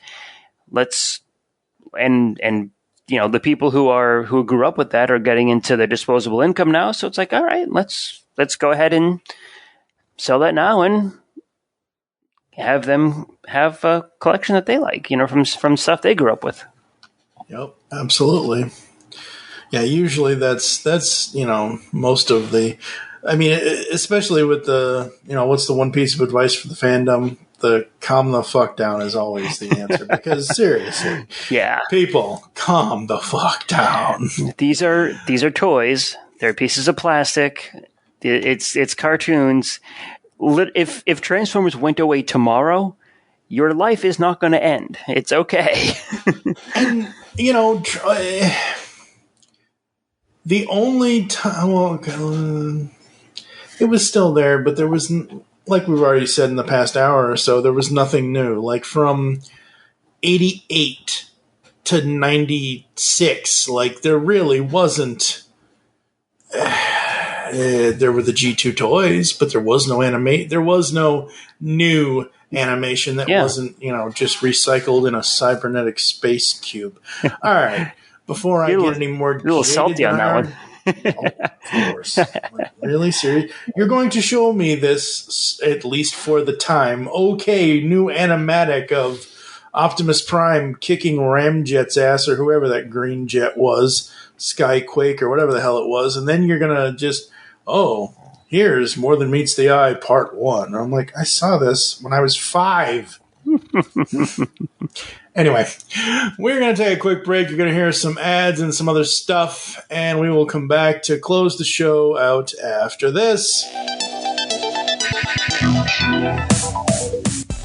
Speaker 5: And the people who grew up with that are getting into their disposable income now. So it's like, all right, let's go ahead and sell that now and have them have a collection that they like, from stuff they grew up with.
Speaker 4: Yep, absolutely. Yeah, usually that's most of the. I mean, especially with the what's the one piece of advice for the fandom? The calm the fuck down is always the answer, because seriously,
Speaker 5: yeah,
Speaker 4: people, calm the fuck down.
Speaker 5: These are toys. They're pieces of plastic. It's cartoons. If Transformers went away tomorrow, your life is not going to end. It's okay.
Speaker 4: And the only time, it was still there, but there was, like we've already said in the past hour or so, there was nothing new. Like from 88 to 96, like there really wasn't. There were the G2 toys, but there was no There was no new animation that wasn't, just recycled in a cybernetic space cube. All right. Before I get any more,
Speaker 5: a little salty on that one.
Speaker 4: Of course. Really serious? You're going to show me this, at least for the time. Okay, new animatic of Optimus Prime kicking Ramjet's ass, or whoever that green jet was, Skyquake or whatever the hell it was, and then you're gonna just, here's More Than Meets the Eye Part 1. I'm like, I saw this when I was 5. Anyway, we're going to take a quick break. You're going to hear some ads and some other stuff, and we will come back to close the show out after this.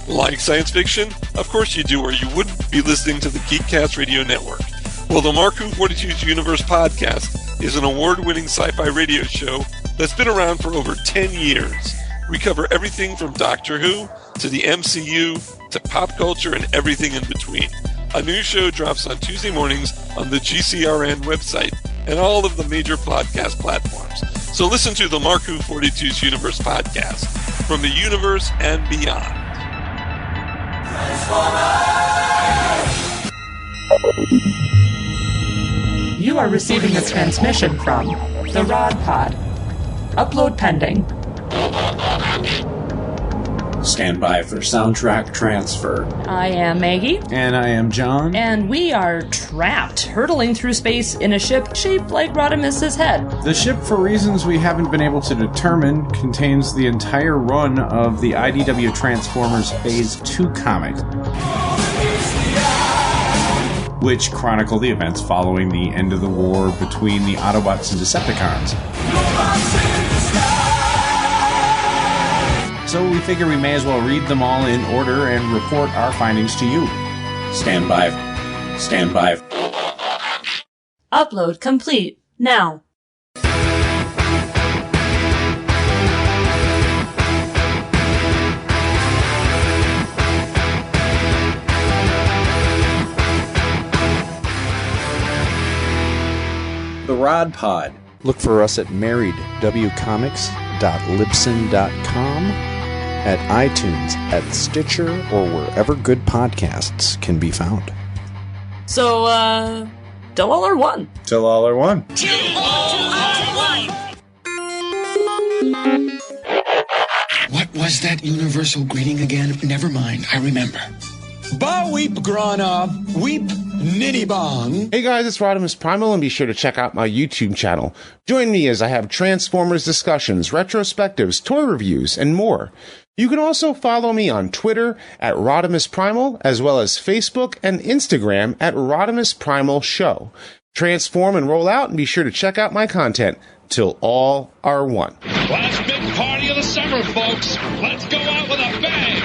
Speaker 12: Like science fiction? Of course you do, or you wouldn't be listening to the Geekcast Radio Network. Well, the Marku 42's Universe podcast is an award-winning sci-fi radio show that's been around for over 10 years. We cover everything from Doctor Who to the MCU to pop culture and everything in between. A new show drops on Tuesday mornings on the GCRN website and all of the major podcast platforms. So listen to the Marku 42's Universe podcast from the universe and beyond.
Speaker 13: You are receiving a transmission from the Rod Pod. Upload pending.
Speaker 14: Stand by for soundtrack transfer.
Speaker 13: I am Maggie.
Speaker 14: And I am John.
Speaker 13: And we are trapped, hurtling through space in a ship shaped like Rodimus's head.
Speaker 14: The ship, for reasons we haven't been able to determine, contains the entire run of the IDW Transformers Phase 2 comic, which chronicle the events following the end of the war between the Autobots and Decepticons. So we figure we may as well read them all in order and report our findings to you. Stand by. Stand by.
Speaker 13: Upload complete. Now.
Speaker 14: The Rod Pod.
Speaker 15: Look for us at marriedwcomics.libsyn.com, at iTunes, at Stitcher, or wherever good podcasts can be found.
Speaker 13: So, till all are one.
Speaker 14: Till all are one.
Speaker 8: Till all are one.
Speaker 16: What was that universal greeting again? Never mind, I remember. Ba weep grana, weep nitty bong.
Speaker 17: Hey guys, it's Rodimus Primal, and be sure to check out my YouTube channel. Join me as I have Transformers discussions, retrospectives, toy reviews, and more. You can also follow me on Twitter at Rodimus Primal, as well as Facebook and Instagram at Rodimus Primal Show. Transform and roll out, and be sure to check out my content till all are one.
Speaker 18: Last big party of the summer, folks. Let's go out with a bang.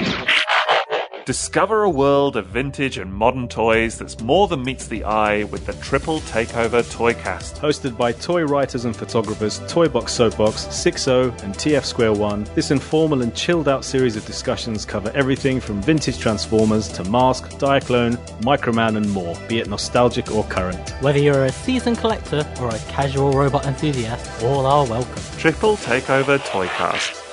Speaker 19: Discover a world of vintage and modern toys that's more than meets the eye with the Triple Takeover Toycast.
Speaker 20: Hosted by toy writers and photographers Toybox Soapbox, 6O, and TF Square 1, this informal and chilled-out series of discussions cover everything from vintage Transformers to Mask, Diaclone, Microman, and more, be it nostalgic or current.
Speaker 21: Whether you're a seasoned collector or a casual robot enthusiast, all are welcome.
Speaker 19: Triple Takeover Toycast.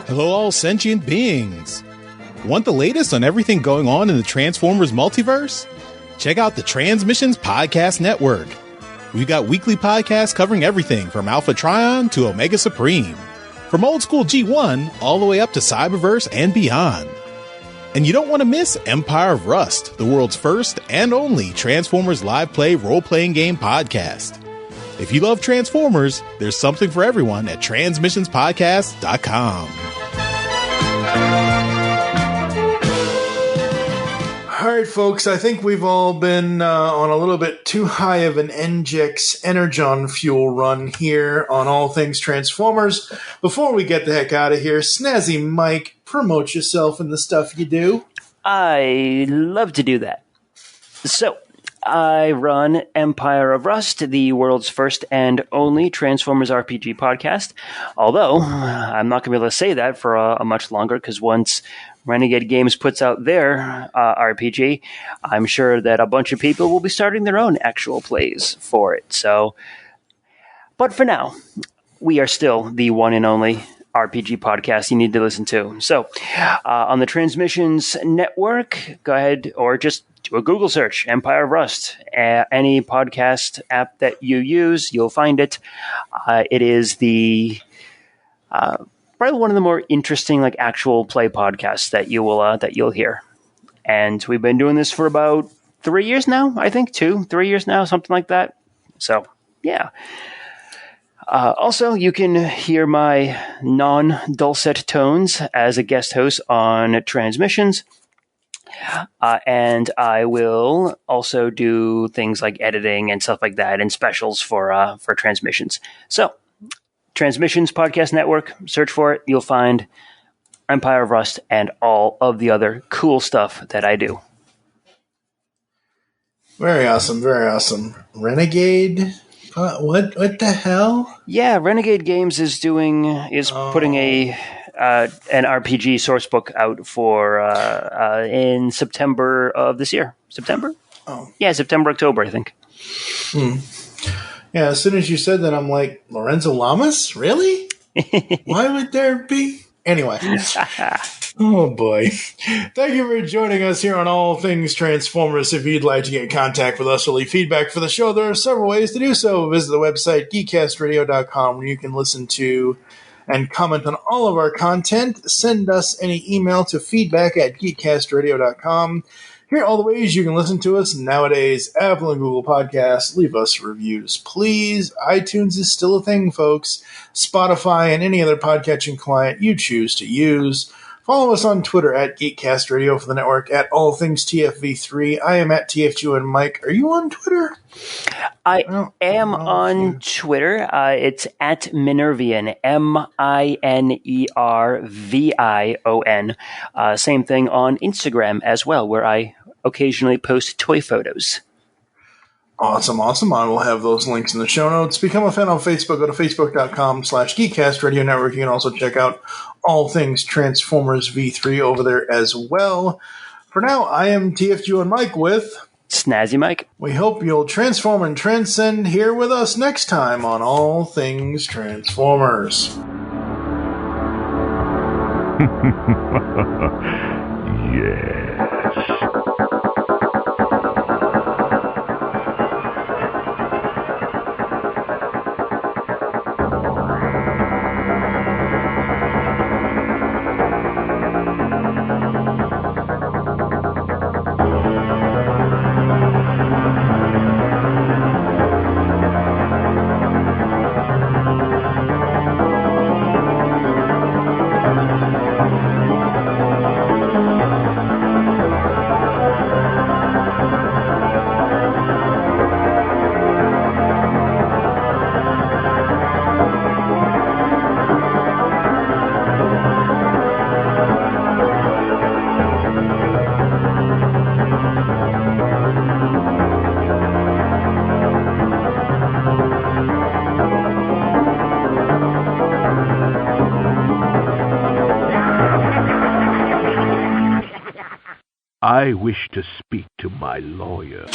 Speaker 22: Hello, all sentient beings. Want the latest on everything going on in the Transformers multiverse? Check out the Transmissions Podcast Network. We've got weekly podcasts covering everything from Alpha Trion to Omega Supreme, from old school G1 all the way up to Cyberverse and beyond. And you don't want to miss Empire of Rust, the world's first and only Transformers live play role-playing game podcast. If you love Transformers, there's something for everyone at transmissionspodcast.com.
Speaker 4: All right, folks, I think we've all been on a little bit too high of an NGEX Energon fuel run here on All Things Transformers. Before we get the heck out of here, Snazzy Mike, promote yourself and the stuff you do.
Speaker 5: I love to do that. So, I run Empire of Rust, the world's first and only Transformers RPG podcast. Although, I'm not going to be able to say that for a much longer, because once Renegade Games puts out their RPG, I'm sure that a bunch of people will be starting their own actual plays for it. So, but for now, we are still the one and only RPG podcast you need to listen to. So, on the Transmissions Network, go ahead or just do a Google search, Empire of Rust. Any podcast app that you use, you'll find it. It is the probably one of the more interesting, like, actual play podcasts that you'll hear. And we've been doing this for about 3 years now, I think, 3 years now, something like that. So, yeah. Also, you can hear my non-dulcet tones as a guest host on Transmissions. And I will also do things like editing and stuff like that and specials for Transmissions. So, Transmissions Podcast Network, search for it. You'll find Empire of Rust and all of the other cool stuff that I do.
Speaker 4: Very awesome, very awesome. Renegade? What the hell?
Speaker 5: Yeah, Renegade Games is putting an RPG source book out for in September of this year. September?
Speaker 4: Oh.
Speaker 5: Yeah, September, October, I think.
Speaker 4: Yeah, as soon as you said that, I'm like, Lorenzo Lamas? Really? Why would there be? Anyway. Oh, boy. Thank you for joining us here on All Things Transformers. If you'd like to get in contact with us or leave feedback for the show, there are several ways to do so. Visit the website, geekcastradio.com, where you can listen to and comment on all of our content. Send us any email to feedback@geekcastradio.com. Here are all the ways you can listen to us nowadays. Apple and Google Podcasts. Leave us reviews, please. iTunes is still a thing, folks. Spotify and any other podcatching client you choose to use. Follow us on Twitter at GeekCastRadio for the network, at All Things TFV3. I am at TFG and Mike. Are you on Twitter?
Speaker 5: I am on Twitter. It's at Minervion, Minervion. Same thing on Instagram as well, where I occasionally post toy photos.
Speaker 4: Awesome. I will have those links in the show notes. Become a fan on Facebook. Go to facebook.com/GeekCastRadio Network. You can also check out All Things Transformers V3 over there as well. For now, I am TFG and Mike with
Speaker 5: Snazzy Mike.
Speaker 4: We hope you'll transform and transcend here with us next time on All Things Transformers.
Speaker 3: Yes. I wish to speak to my lawyer.